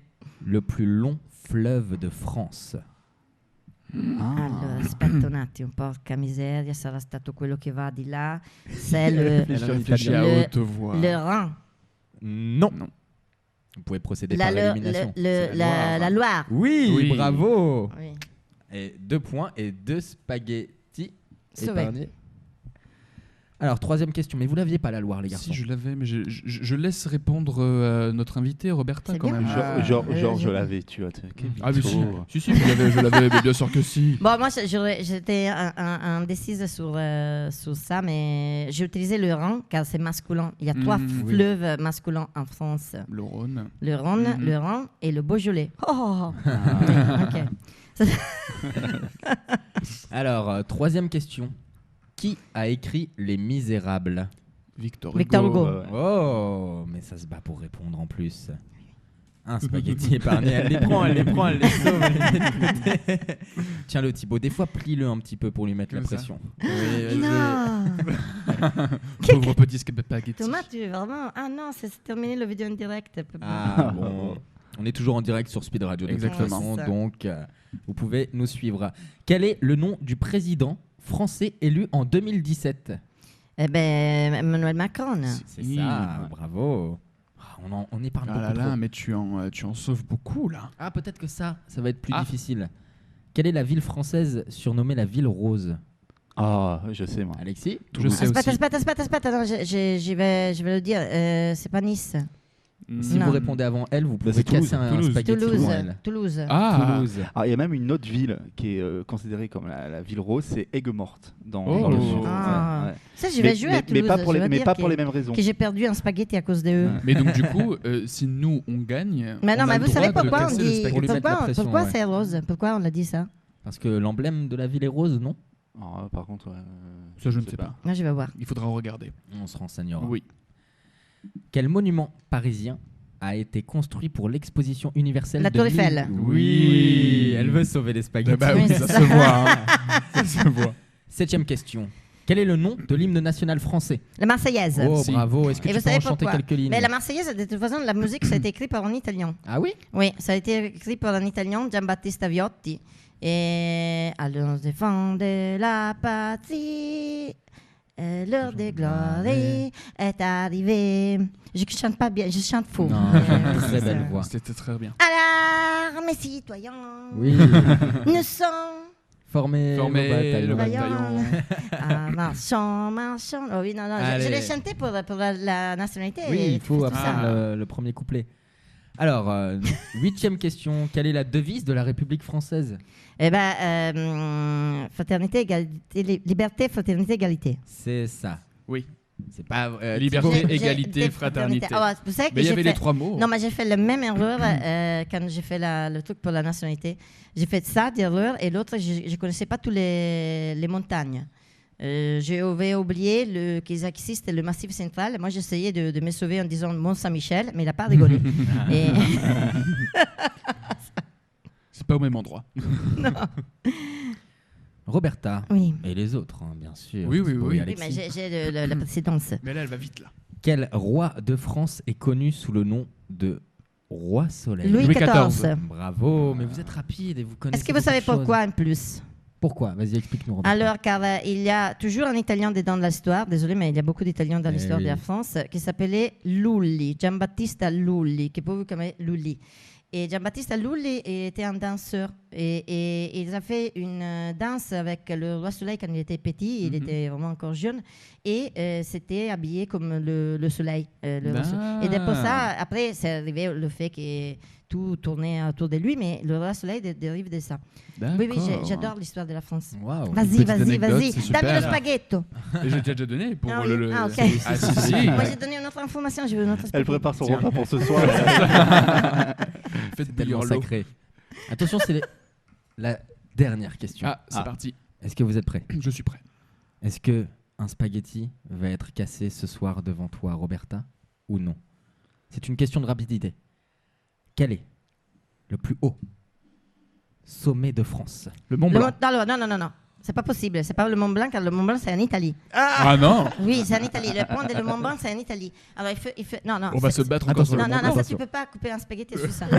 le plus long fleuve de France? Allora, aspetta un attimo, porca miseria, sarà stato quello che va di là. C'est le Rhin. Non. Vous pouvez procéder par élimination. La Loire. Oui, bravo. Oui. Et 2 points et 2 spaghettis Sauvé. épargnés. Alors, troisième question, mais vous l'aviez pas, la Loire, les garçons? Si, je l'avais, mais je laisse répondre notre invité, Roberta, quand même. Genre, je l'avais, tu vois. Ah, mais si, je l'avais, mais bien sûr que si. Bon, moi, j'étais indécise sur ça, mais j'ai utilisé le Rhin, car c'est masculin. Il y a 3 fleuves masculins en France. Le Rhône. Le Rhône, le Rhin et le Beaujolais. Oh ok. Alors, troisième question. Qui a écrit Les Misérables? Victor Hugo. Oh, mais ça se bat pour répondre en plus. Un spaghetti épargné, elle les prend, elle les sauve, elle les met de côté. Tiens-le, Thibaut, des fois plie-le un petit peu pour lui mettre la pression. Non. Pauvre petit spaghetti. Thomas, tu es vraiment... Ah non, c'est terminé le vidéo en direct. Ah bon. On est toujours en direct sur Speed Radio. Exactement. Donc, vous pouvez nous suivre. Quel est le nom du président français élu en 2017? Eh ben, Emmanuel Macron. C'est ça, bravo. On épargne beaucoup trop. Mais tu en sauves beaucoup, là. Ah, peut-être que ça va être plus difficile. Quelle est la ville française surnommée la ville rose? Ah, je sais, moi. Alexis? Je sais aussi. Espera, non, je vais le dire. C'est pas Nice. Si vous répondez avant elle, vous pouvez casser un spaghetti pour elle. Toulouse. Toulouse. Ah, il y a même une autre ville qui est considérée comme la ville rose, c'est Aigues-Mortes dans le sud. Ouais. Ça, je vais jouer à Toulouse. Mais pas pour les mêmes raisons. Que j'ai perdu un spaghetti à cause d'eux. Mais donc du coup, si nous on gagne, mais non, mais vous savez pourquoi on dit pourquoi c'est rose? Pourquoi on a dit ça? Parce que l'emblème de la ville est rose, non? Par contre, ça je ne sais pas. Là, je vais voir. Il faudra regarder. On se renseignera. Oui. Quel monument parisien a été construit pour l'exposition universelle La de Tour Eiffel. Oui, elle veut sauver les spaghettis. Bah oui, ça se voit. Hein. Ça se voit. 7e question. Quel est le nom de l'hymne national français? La Marseillaise. Oh, bravo. Est-ce que tu peux en chanter pourquoi? quelques lignes? Mais la Marseillaise, de toute façon, la musique, ça a été écrit par un Italien. Ah oui? Oui, ça a été écrit par un Italien, Giambattista Viotti. Et allons défendre la patrie. L'heure de gloire est arrivée. Je chante pas bien, je chante faux. Non, très belle voix. C'était très bien. Alors, mes citoyens, Oui. nous sommes Former le bataillon. marchons. Oh oui, non, je l'ai chanté pour la nationalité. Oui, il faut apprendre le premier couplet. Alors, 8e question. Quelle est la devise de la République française? Eh bien, fraternité, égalité, liberté, fraternité, égalité. C'est ça. Oui. C'est pas liberté, égalité, fraternité. Vous savez que mais il y avait les 3 mots. Non, mais j'ai fait la même erreur quand j'ai fait le truc pour la nationalité. J'ai fait ça d'erreur et l'autre, je ne connaissais pas toutes les montagnes. J'avais oublié qu'ils existent, le Massif central. Moi, j'essayais de me sauver en disant Mont-Saint-Michel, mais il n'a pas rigolé. C'est pas au même endroit. Non. Roberta. Oui. Et les autres, hein, bien sûr. Oui. Oui, mais j'ai la précédence. Mais là, elle va vite, là. Quel roi de France est connu sous le nom de Roi Soleil? Louis XIV. Bravo, mais vous êtes rapide et vous connaissez. Est-ce que vous savez pourquoi en plus? Pourquoi? Vas-y, explique-nous, Roberta. Alors, car il y a toujours un Italien dedans de l'histoire, désolé, mais il y a beaucoup d'Italiens dans l'histoire de la France, qui s'appelait Lulli, Giambattista Lulli, qui peut vous connaître Lulli. Et Giambattista Lulli était un danseur. Et il a fait une danse avec le Roi Soleil quand il était petit, il était vraiment encore jeune. Et c'était habillé comme le soleil. Le Roi Soleil. Et pour ça, après, c'est arrivé le fait que tout tournait autour de lui, mais le Roi Soleil dérive de ça. Oui, j'adore l'histoire de la France. Wow. Vas-y. Donne-moi le spaghetto. J'ai déjà donné pour le. Ah, ok. Ah, si. Moi, j'ai donné une autre information. Je veux une autre spaghetto. Elle prépare son repas pour ce soir. Faites tellement sacré. Attention, c'est la dernière question. Ah, c'est parti. Est-ce que vous êtes prêts? Je suis prêt. Est-ce que un spaghetti va être cassé ce soir devant toi, Roberta, ou non? C'est une question de rapidité. Quel est le plus haut sommet de France? Le Mont Blanc. Non. C'est pas possible. C'est pas le Mont Blanc, car le Mont Blanc, c'est en Italie. Ah non. Oui, c'est en Italie. Le point de le Mont Blanc, c'est en Italie. Alors, il faut... Non. On va se battre encore sur le Mont Blanc. Non, ça, tu peux pas couper un spaghetti sur ça. Il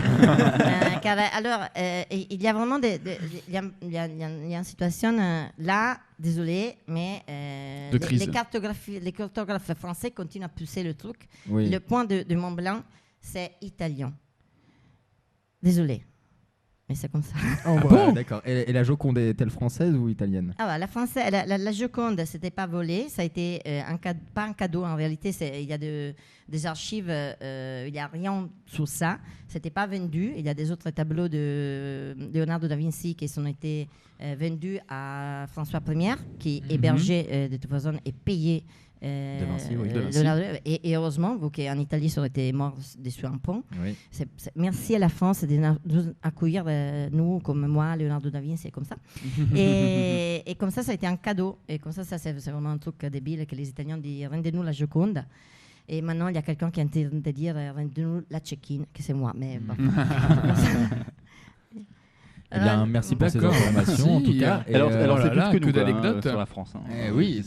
y a vraiment il y a une situation là, désolé, mais de crise. Les cartographes français continuent à pousser le truc. Oui. Le point de Mont Blanc, c'est italien. Désolé. Mais c'est comme ça. Bon d'accord. Et la Joconde est-elle française ou italienne? La française, la Joconde, c'était pas volé. Ça a été pas un cadeau. En réalité, il y a des archives. Il n'y a rien sur ça. C'était pas vendu. Il y a des autres tableaux de Leonardo da Vinci qui ont été vendus à François Ier, qui hébergeait de toute façon et payé. De Vinci, oui. Et heureusement, vous qu'en Italie, ça aurait été mort dessus un pont. Oui. Merci à la France de nous accueillir, nous, comme moi, Leonardo da Vinci, comme ça. et comme ça a été un cadeau. Et comme ça c'est vraiment un truc débile que les Italiens disent « rendez-nous la Joconde ». Et maintenant, il y a quelqu'un qui est en train de dire « rendez-nous la Tchéquine », que c'est moi. Mais Eh bien, merci pour ces informations, en tout cas. Alors, c'est plus que nous d'anecdotes sur la France. Hein. Oui.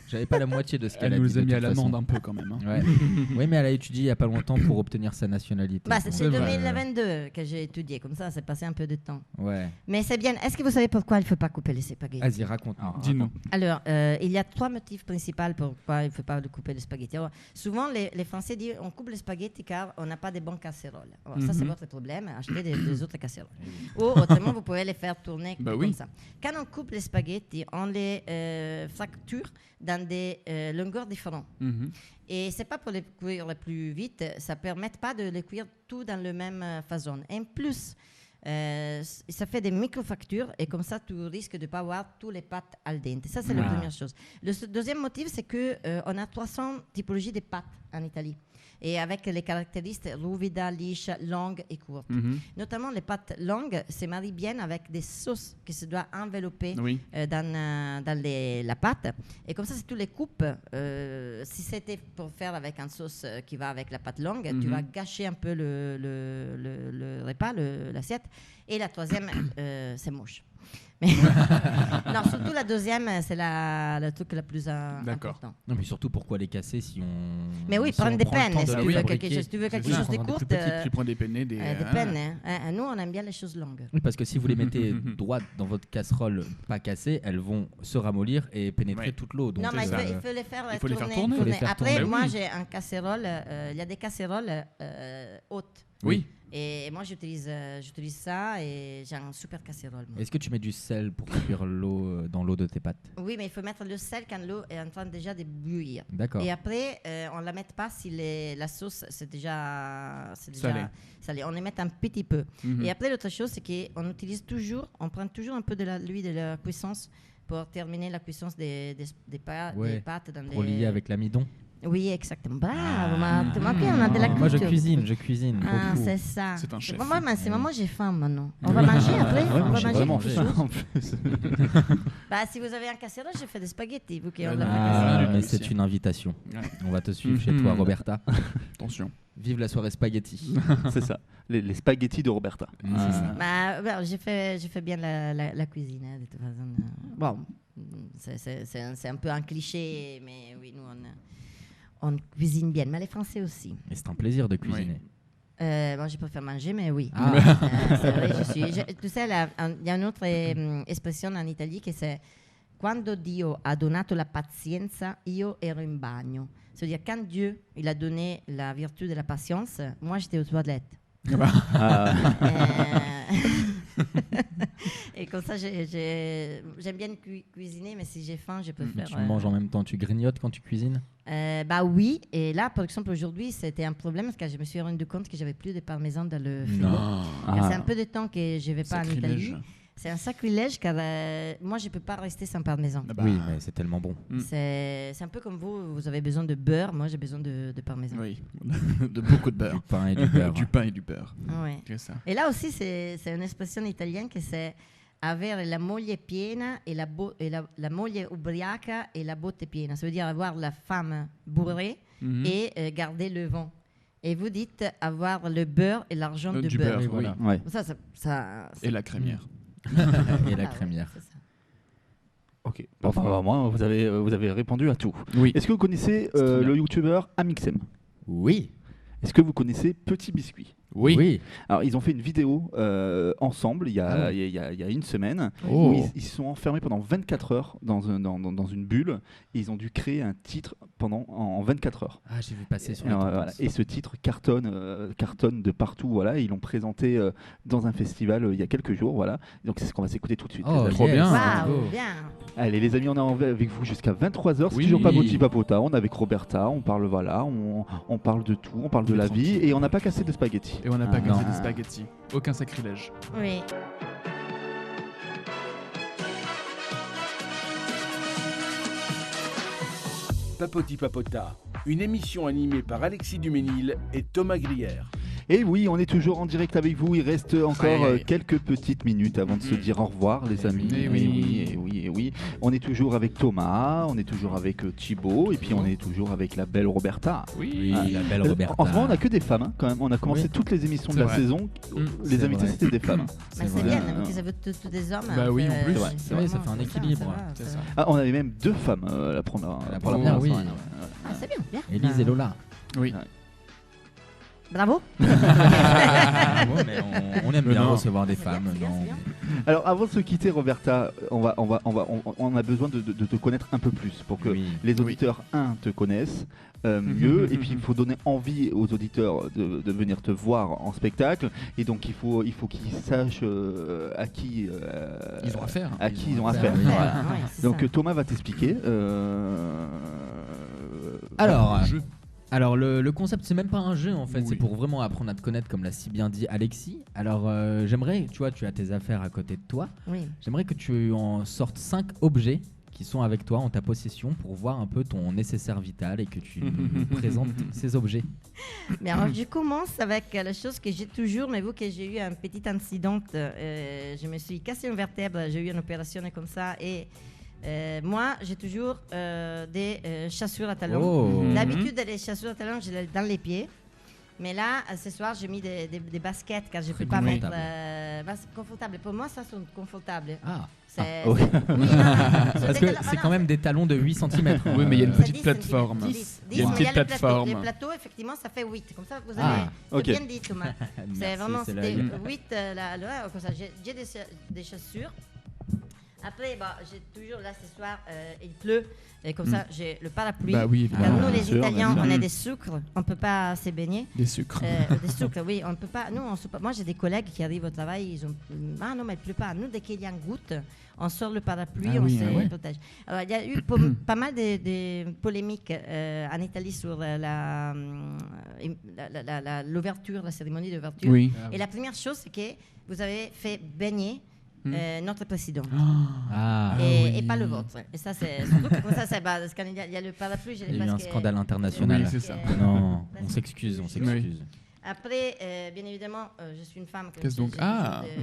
J'avais pas la moitié de ce qu'elle a dit. Elle nous a mis de à toute l'amende façon. un peu quand même. Hein. Ouais. Oui, mais elle a étudié il n'y a pas longtemps pour obtenir sa nationalité. C'est 2022 que j'ai étudié, comme ça, c'est passé un peu de temps. Ouais. Mais c'est bien. Est-ce que vous savez pourquoi il ne faut pas couper les spaghettis? Vas-y, raconte-nous. Dis-nous. Alors, il y a 3 motifs principaux pourquoi il ne faut pas couper les spaghettis. Alors, souvent, les Français disent on coupe les spaghettis car on n'a pas de bonnes casseroles. Alors, ça, c'est votre problème. Achetez des autres casseroles. Ou autrement, vous pouvez les faire tourner comme ça. Quand on coupe les spaghettis, on les fracture dans des longueurs différentes. Et c'est pas pour les cuire le plus vite, ça permet pas de les cuire tout dans la même façon. En plus, ça fait des micro-fractures et comme ça, tu risques de ne pas avoir tous les pâtes al dente. Ça, c'est la première chose. Le deuxième motif, c'est qu'on a 300 typologies de pâtes en Italie. et avec les caractéristiques ruvida, lisses, longues et courtes. Notamment les pâtes longues se marient bien avec des sauces qui se doivent envelopper dans la pâte. Et comme ça, si tu les coupes, si c'était pour faire avec une sauce qui va avec la pâte longue, tu vas gâcher un peu le repas, l'assiette. Et la troisième, c'est moche. Non, surtout la deuxième, c'est le truc le plus important. Non, mais surtout, pourquoi les casser si on. Mais oui, prendre des pennes. Si tu veux quelque chose de court, tu prends des pennes. Des pennes. Nous, on aime bien les choses longues. Oui, parce que si vous les mettez droites dans votre casserole, pas cassées, elles vont se ramollir et pénétrer toute l'eau. Non, mais il faut les faire tourner. Après, moi, j'ai un casserole. Il y a des casseroles hautes. Oui. Et moi, j'utilise ça et j'ai un super casserole. Est-ce que tu mets du sel pour cuire l'eau dans l'eau de tes pâtes? Oui, mais il faut mettre le sel quand l'eau est en train déjà de bouillir. D'accord. Et après, on ne la met pas si la sauce c'est déjà salé. On les met un petit peu. Et après, l'autre chose, c'est on prend toujours un peu de l'huile de la cuissance pour terminer la cuissance des pâtes. Pour lier avec l'amidon. Oui, exactement. Bravo, on a de la culture. Moi, je cuisine. C'est ça. C'est un chef. Moi, j'ai faim maintenant. On va manger après. On va manger quelque chose. Si vous avez un casserole, j'ai fait des spaghettis. Mais c'est une invitation. On va te suivre chez toi, Roberta. Attention. Vive la soirée spaghetti. C'est ça. Les spaghettis de Roberta. C'est ça. J'ai fait bien la cuisine. De toute façon. Bon, c'est un peu un cliché, mais oui, nous, on cuisine bien, mais les Français aussi. Et c'est un plaisir de cuisiner. Bon, je préfère manger, mais oui. C'est vrai, tu sais, il y a une autre expression en Italie qui c'est Quando Dio ha donato la pazienza, io ero in bagno. C'est-à-dire, quand Dieu il a donné la vertu de la patience, moi j'étais aux toilettes. Et comme ça, j'aime bien cuisiner, mais si j'ai faim, je peux faire. Tu manges en même temps, tu grignotes quand tu cuisines? Oui, et là, par exemple, aujourd'hui, c'était un problème parce que je me suis rendu compte que j'avais plus de parmesan dans le frigo. C'est un peu de temps que je vais pas en Italie. C'est un sacrilège car moi je peux pas rester sans parmesan. Oui, mais c'est tellement bon. C'est un peu comme vous avez besoin de beurre, moi j'ai besoin de parmesan. Oui, de beaucoup de beurre. Du pain et du beurre. Du pain et du beurre. Ouais. C'est ça. Et là aussi c'est une expression italienne que c'est avere la moglie piena et la moglie ubriaca et la botte piena. Ça veut dire avoir la femme bourrée et garder le vent. Et vous dites avoir le beurre et l'argent de du beurre. Oui. Ouais. Ça, et la crémière. Et la crémière. C'est ça. Ok. Moi, vous avez répondu à tout. Oui. Est-ce que vous connaissez le youtubeur Amixem? Oui. Est-ce que vous connaissez Petit Biscuit? Oui. Alors, ils ont fait une vidéo ensemble il y a une semaine où ils se sont enfermés pendant 24 heures dans une bulle et ils ont dû créer un titre en 24 heures. Ah, j'ai vu passer sur Et ce titre cartonne de partout. Voilà, ils l'ont présenté dans un festival il y a quelques jours. Voilà. Donc, c'est ce qu'on va s'écouter tout de suite. Trop bien. Wow, bien. Allez, les amis, on est avec vous jusqu'à 23h. C'est toujours pas Papa Papota. On est avec Roberta. On parle, on parle de tout. On parle de la vie et on n'a pas cassé de spaghettis. Et on n'a pas cassé des spaghettis. Aucun sacrilège. Oui. Papoti Papota, une émission animée par Alexis Duménil et Thomas Grière. Et oui, on est toujours en direct avec vous. Il reste encore quelques petites minutes avant de se dire au revoir, les amis. Et oui. On est toujours avec Thomas, on est toujours avec Thibaut, et puis on est toujours avec la belle Roberta. Oui, la belle Roberta. En ce moment, on n'a que des femmes, quand même. On a commencé toutes les émissions de la saison. Les invités, c'était des femmes. C'est bien, vous avez tous des hommes. Bah oui, en plus. C'est vrai, ça fait un équilibre. On avait même 2 femmes la première. Oui. C'est bien. Élise et Lola. Oui. Bravo. Mais on aime bien recevoir des femmes. Alors, avant de se quitter, Roberta, on a besoin de te connaître un peu plus pour que les auditeurs, te connaissent mieux. Et puis, il faut donner envie aux auditeurs de venir te voir en spectacle. Et donc, il faut qu'ils sachent à qui ils ont affaire. Voilà. Donc, Thomas va t'expliquer. Alors, le concept, c'est même pas un jeu en fait, c'est pour vraiment apprendre à te connaître, comme l'a si bien dit Alexis. Alors, j'aimerais, tu as tes affaires à côté de toi. Oui. J'aimerais que tu en sortes 5 objets qui sont avec toi en ta possession pour voir un peu ton nécessaire vital et que tu nous présentes ces objets. Mais alors, je commence avec la chose que j'ai toujours, mais vous que j'ai eu un petit incident, je me suis cassé une vertèbre, j'ai eu une opération comme ça et moi, j'ai toujours des chaussures à talons. Oh. D'habitude, les chaussures à talons, je les dans les pieds. Mais là, ce soir, j'ai mis des baskets car je ne peux pas mettre. Confortable. Pour moi, ça c'est confortable. Ah. Oui, parce que c'est quand même des talons de 8 cm. Oui, mais il y a une petite plateforme. 10, il y a une petite plateforme. Les plateaux, effectivement, ça fait 8. Comme ça, vous avez bien dit, Thomas. C'est vraiment 8. Comme ça, j'ai des chaussures. Après, j'ai toujours là ce soir, il pleut. Et comme ça, j'ai le parapluie. Bah oui, évidemment. Nous, les Italiens, on a des sucres. On ne peut pas se baigner. Des sucres. Des sucres, oui. On peut pas. Nous, moi, j'ai des collègues qui arrivent au travail. Ils ont. Ah non, mais il ne pleut pas. Nous, dès qu'il y a une goutte, on sort le parapluie, on se protège. Alors, il y a eu pas mal de polémiques en Italie sur l'ouverture, la cérémonie d'ouverture. Oui. Et la première chose, c'est que vous avez fait baigner notre président. Et pas le vôtre. Et ça, c'est surtout que comme ça, parce qu'il y a le parapluie. Il y a eu un scandale international. Oui, c'est ça. Non, on s'excuse. Oui. Après, bien évidemment, je suis une femme. Qu'est-ce donc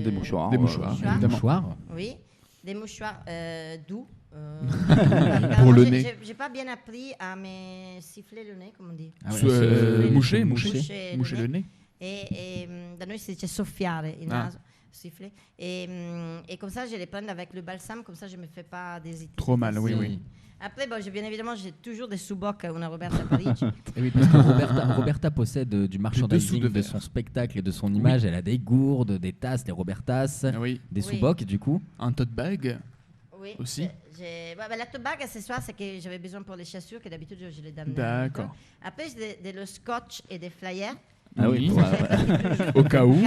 des mouchoirs. Des mouchoirs. Des mouchoirs. Oui, des mouchoirs doux. Pour le nez. J'ai pas bien appris à me siffler le nez, comme on dit. Moucher le nez. Et da noi si dice soffiare il naso. Siffler. Et comme ça, je les prends avec le balsam, comme ça, je ne me fais pas des idées. Trop mal, oui. Après, bien évidemment, j'ai toujours des sous-bocs à Roberta Parigi. Et oui, parce que Roberta possède du merchandising de son spectacle et de son image. Elle a des gourdes, des tasses, des Robertas, des sous-bocs, du coup. Un tote bag aussi. La tote bag, ce soir, c'est que j'avais besoin pour les chaussures, que d'habitude, je les donne. D'accord. Après, j'ai le scotch et des flyers. Ah oui, au cas où.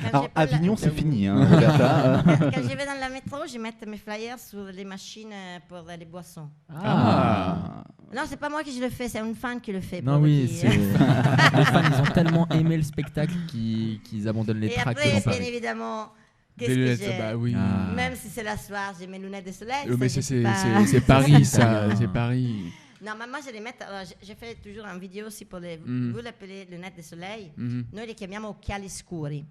Alors, Avignon, c'est fini. Quand je vais dans la métro, je mets mes flyers sur les machines pour les boissons. Non, c'est pas moi qui le fais, c'est une fan qui le fait. Non, oui, les fans, ils ont tellement aimé le spectacle qu'ils abandonnent les tracts. Et après, bien évidemment, qu'est-ce que j'ai oui. Même si c'est la soirée, j'ai mes lunettes de soleil. Mais c'est Paris, ça. C'est Paris. Normalement, je les mets. J'ai fait toujours une vidéo aussi pour les. Vous l'appelez lunettes de soleil. Noi le chiamiamo occhiali scuri.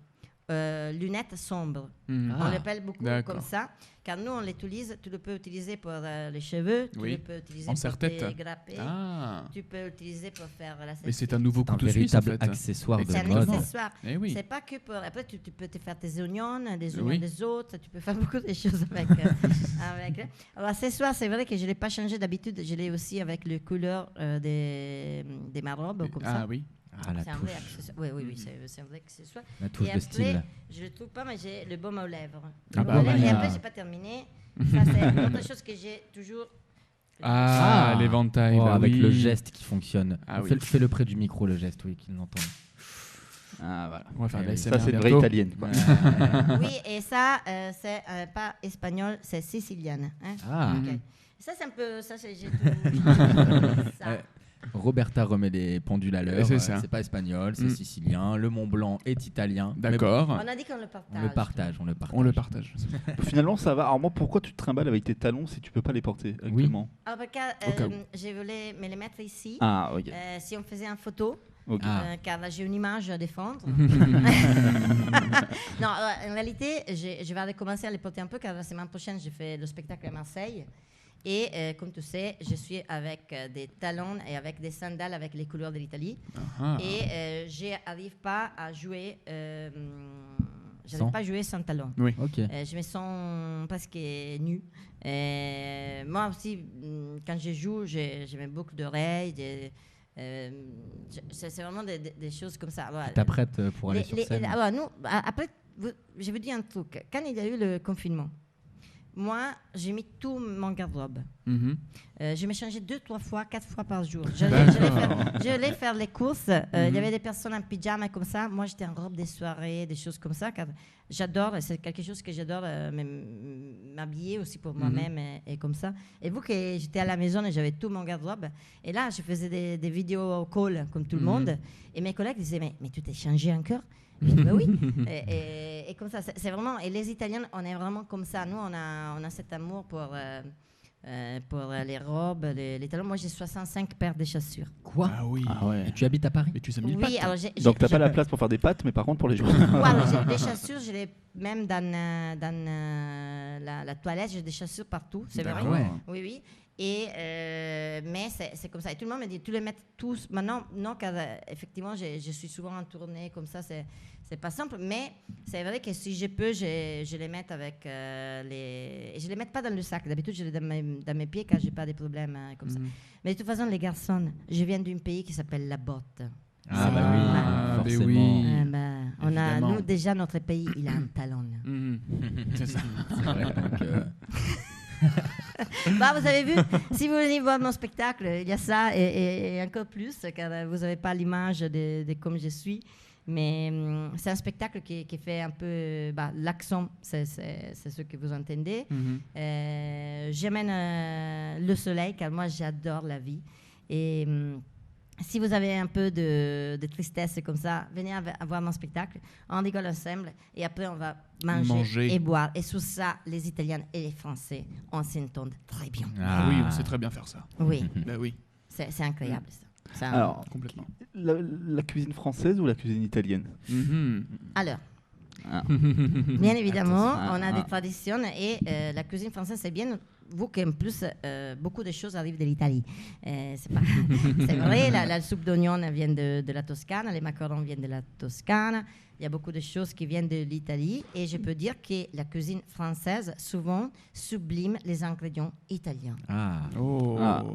Lunettes sombres. On l'appelle beaucoup comme ça, car nous on l'utilise. Tu le peux utiliser pour les cheveux, tu le peux utiliser pour te grapper, tu peux l'utiliser pour faire la. Mais c'est un nouveau couteau suisse, en fait. Accessoire de mode. C'est un accessoire. Oui. C'est pas que pour. Après, tu peux te faire tes oignons, des oignons des autres. Tu peux faire beaucoup de choses avec. Alors, accessoire, c'est vrai que je l'ai pas changé d'habitude. Je l'ai aussi avec le couleur de ma robe comme ça. Ah oui. C'est un vrai accessoire. Oui, c'est un vrai accessoire. La touche et de style. Je le trouve pas, mais j'ai le baume aux lèvres. Et après, j'ai pas terminé. Ça, c'est une autre chose que j'ai toujours. L'éventail. Avec le geste qui fonctionne. Fais-le près du micro, le geste, qu'il l'entende. Voilà. On va faire ça, c'est une vraie italienne. Quoi. Oui, et ça, c'est pas espagnol, c'est sicilienne. Okay. Ça, c'est un peu. Ça, j'ai tout. Ça. Roberta remet les pendules à l'heure. C'est pas espagnol, c'est sicilien. Le Mont Blanc est italien. D'accord. On a dit qu'on le partage. On le partage. Finalement, ça va. Alors moi, pourquoi tu te trimbales avec tes talons si tu peux pas les porter actuellement? Alors, parce que je voulais me les mettre ici. Ok. Si on faisait une photo. Car là, j'ai une image à défendre. Non, en réalité, je vais recommencer à les porter un peu, car la semaine prochaine, je fais le spectacle à Marseille. Et comme tu sais, je suis avec des talons et avec des sandales avec les couleurs de l'Italie. Et je n'arrive pas à jouer. Je n'arrive pas à jouer sans talons. Oui. Je me sens presque nue. Moi aussi, quand je joue, je mets beaucoup d'oreilles. C'est vraiment des choses comme ça. Tu t'apprêtes pour aller sur scène. Alors, nous, après, je vous dis un truc. Quand il y a eu le confinement, moi, j'ai mis tout mon garde-robe. Je me changeais 2, 3 fois, 4 fois par jour. J'allais faire les courses. Il y avait des personnes en pyjama comme ça. Moi, j'étais en robe des soirées, des choses comme ça. Car j'adore, c'est quelque chose que j'adore, m'habiller aussi pour moi-même et comme ça. Et vous, que j'étais à la maison et j'avais tout mon garde-robe. Et là, je faisais des vidéos call comme tout le monde. Et mes collègues disaient, mais tu t'es changé encore? Je dis, oui. Et comme ça, c'est vraiment. Et les Italiens, on est vraiment comme ça. Nous, on a cet amour pour pour les robes, les talons. Moi, j'ai 65 paires de chaussures. Quoi? Ah oui. Et tu habites à Paris? Et tu sais mis Oui, pattes. alors Donc, t'as pas la place pour faire des pâtes, mais par contre, pour les jouer. Les chaussures, je les même dans la toilette, j'ai des chaussures partout, c'est vrai. Ouais. Oui. Et mais c'est comme ça. Et tout le monde me dit, tu les mets tous. Maintenant, non, car effectivement, je suis souvent en tournée comme ça. C'est pas simple, mais c'est vrai que si je peux, je les mets avec les. Et je les mets pas dans le sac. D'habitude, je les mets dans mes pieds quand j'ai pas de problèmes comme ça. Mais de toute façon, les garçons, je viens d'un pays qui s'appelle la botte. Ah bah oui, forcément. On a, nous déjà notre pays, il a un talon. C'est ça. C'est vrai, donc, vous avez vu, si vous venez voir mon spectacle, il y a ça et encore plus, car vous n'avez pas l'image de comme je suis. Mais c'est un spectacle qui fait un peu... l'accent, c'est ce que vous entendez. J'amène le soleil, car moi, j'adore la vie. Et si vous avez un peu de tristesse comme ça, venez voir mon spectacle. On rigole ensemble. Et après, on va manger et boire. Et sur ça, les Italiens et les Français, on s'entend très bien. Ah oui, on sait très bien faire ça. Oui. Oui. C'est incroyable, ça. Alors, complètement. La cuisine française ou la cuisine italienne? Alors, bien évidemment, on a des traditions et la cuisine française, c'est bien, vous qu'en plus, beaucoup de choses arrivent de l'Italie. C'est vrai, la soupe d'oignon vient de la Toscane, les macarons viennent de la Toscane. Il y a beaucoup de choses qui viennent de l'Italie et je peux dire que la cuisine française souvent sublime les ingrédients italiens.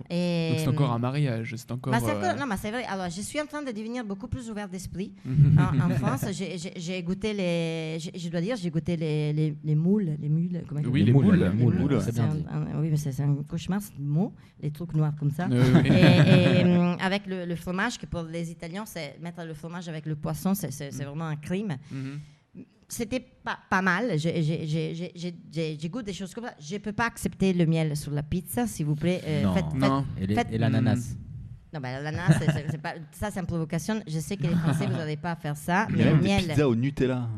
Et donc c'est encore un mariage, c'est encore. Non, mais c'est vrai. Alors, je suis en train de devenir beaucoup plus ouvert d'esprit. En France, j'ai goûté je dois dire, j'ai goûté les moules, les mules. Comment oui, les moules. C'est bien dit. Oui, mais c'est un cauchemar, ce mot, les trucs noirs comme ça. Et avec le fromage, que pour les Italiens, c'est mettre le fromage avec le poisson, c'est vraiment un crime. C'était pas mal. J'ai goûté des choses comme ça. Je ne peux pas accepter le miel sur la pizza, s'il vous plaît. Et l'ananas. Non, l'ananas, ça c'est une provocation. Je sais que les Français, vous n'avez pas à faire ça. Il y a même des pizzas au Nutella.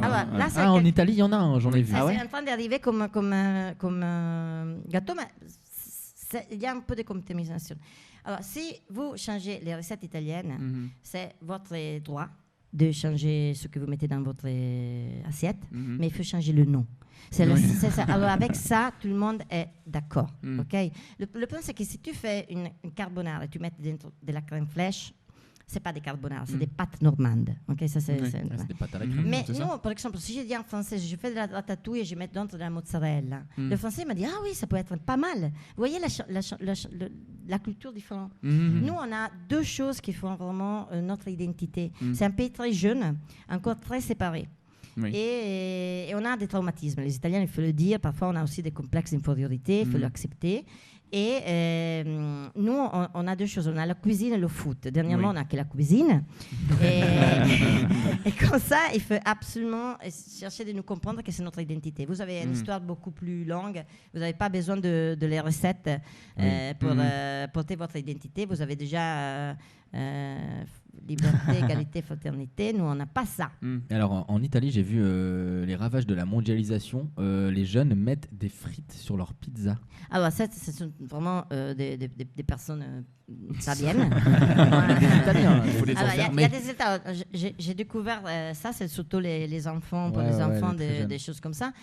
En Italie, il y en a, j'en ai vu. C'est en train d'arriver comme gâteau, mais il y a un peu de contamination. Alors, si vous changez les recettes italiennes, c'est votre droit de changer ce que vous mettez dans votre assiette, mais il faut changer le nom. C'est ça. Alors avec ça, tout le monde est d'accord. Okay? Le problème, c'est que si tu fais une carbonara et tu mets dentro de la crème fraîche, c'est pas des carbonara, c'est des pâtes normandes. Okay? Ça, c'est des pâtes à la crème. Mais nous, par exemple, si je dis en français, je fais de la ratatouille et je mets dedans de la mozzarella, le français m'a dit, ah oui, ça peut être pas mal. Vous voyez la culture différente. Nous, on a deux choses qui font vraiment notre identité. C'est un pays très jeune, encore très séparé. Et on a des traumatismes. Les Italiens, il faut le dire, parfois on a aussi des complexes d'infériorité, il faut l'accepter. Et nous, on a deux choses. On a la cuisine et le foot. Dernièrement, on n'a que la cuisine. Et comme ça, il faut absolument chercher de nous comprendre que c'est notre identité. Vous avez une histoire beaucoup plus longue. Vous n'avez pas besoin de les recettes pour porter votre identité. Vous avez déjà liberté, égalité, fraternité. Nous, on n'a pas ça. Alors, en Italie, j'ai vu les ravages de la mondialisation. Les jeunes mettent des frites sur leur pizza. Alors, ça, ce sont vraiment des personnes pas bien. Il faut les enfermer. Il y a des États. J'ai découvert ça, c'est surtout les enfants, pour les enfants, des choses comme ça.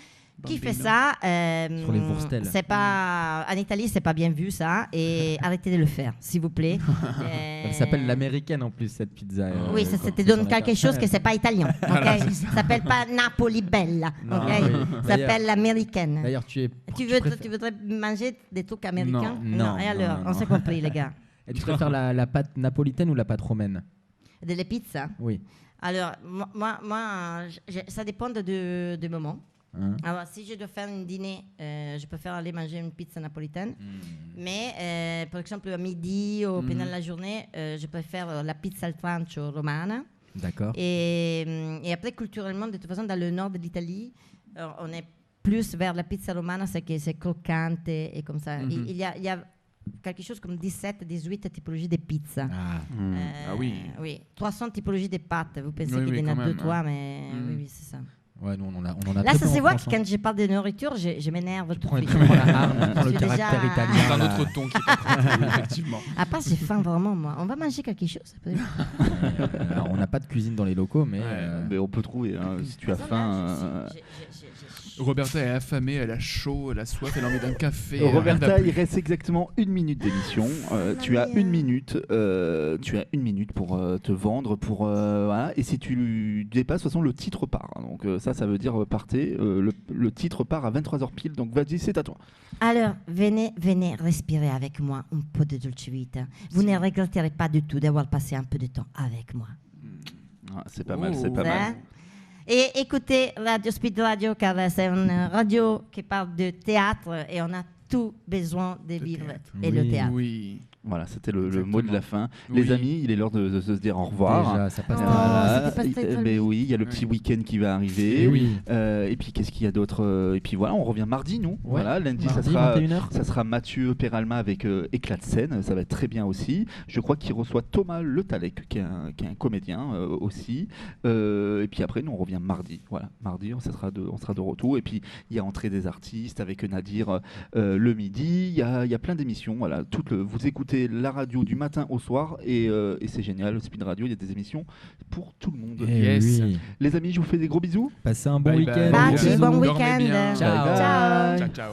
Qui fait ça sur les Wurstel. C'est pas en Italie, c'est pas bien vu ça, et arrêtez de le faire, s'il vous plaît. Elle s'appelle l'américaine en plus, cette pizza. Oui, ça te donne quelque chose que c'est pas italien. Okay? Ça s'appelle pas Napoli Bella. Okay? Ça s'appelle l'américaine. D'ailleurs, tu voudrais manger des trucs américains? Non. Et alors, on s'est compris, les gars. Et tu préfères la pâte napolitaine ou la pâte romaine? De la pizza? Oui. Alors, moi ça dépend du moment. Alors, si je dois faire un dîner, je préfère aller manger une pizza napolitaine. Mais, par exemple, à midi ou pendant la journée, je préfère la pizza al trancio romana. D'accord. Et après, culturellement, de toute façon, dans le nord de l'Italie, on est plus vers la pizza romana, c'est que c'est croquante et comme ça. Il y a quelque chose comme 17-18 typologies de pizza. Oui. 300 typologies de pâtes. Vous pensez qu'il y en a 2-3, mais oui, c'est ça. Ouais, nous on en a. Là, ça se voit que quand je parle de nourriture, je m'énerve tout de suite. Le caractère italien. C'est un autre ton qui est effectivement. À part, j'ai faim vraiment, moi. On va manger quelque chose. Alors, on n'a pas de cuisine dans les locaux, mais on peut trouver. Si tu as faim. Roberta est affamée, elle a chaud, elle a soif, elle a envie d'un café. Roberta, il reste exactement 1 minute d'émission. Tu as 1 minute. Tu as 1 minute pour te vendre, voilà. Et si tu dépasses, de toute façon, le titre part. Donc ça veut dire partez. Le titre part à 23h pile. Donc vas-y, c'est à toi. Alors, venez respirer avec moi un peu de Dolce Vita. Vous ne regretterez pas du tout d'avoir passé un peu de temps avec moi. C'est pas mal, c'est pas mal. Et écoutez Radio Speed Radio, car c'est une radio qui parle de théâtre et on a tout besoin de vivre et le théâtre. Oui. Voilà, c'était le mot de la fin. Les amis, il est l'heure de se dire au revoir. Déjà, ça passe mais oui, il y a le petit week-end qui va arriver. Et puis, qu'est-ce qu'il y a d'autre? Et puis voilà, on revient mardi, nous. Voilà, lundi, ça sera Mathieu Peralma avec Éclat de scène. Ça va être très bien aussi. Je crois qu'il reçoit Thomas Le Talec, qui est un comédien aussi. Et puis après, nous, on revient mardi. Voilà, mardi, on sera de retour. Et puis, il y a Entrée des artistes avec Nadir le midi. Il y a plein d'émissions. Voilà, vous écoutez la radio du matin au soir et c'est génial. Speed Radio, il y a des émissions pour tout le monde. Yes. Les amis, je vous fais des gros bisous. Passez un bon week-end. Bon week-end. Ciao. Ciao. Ciao.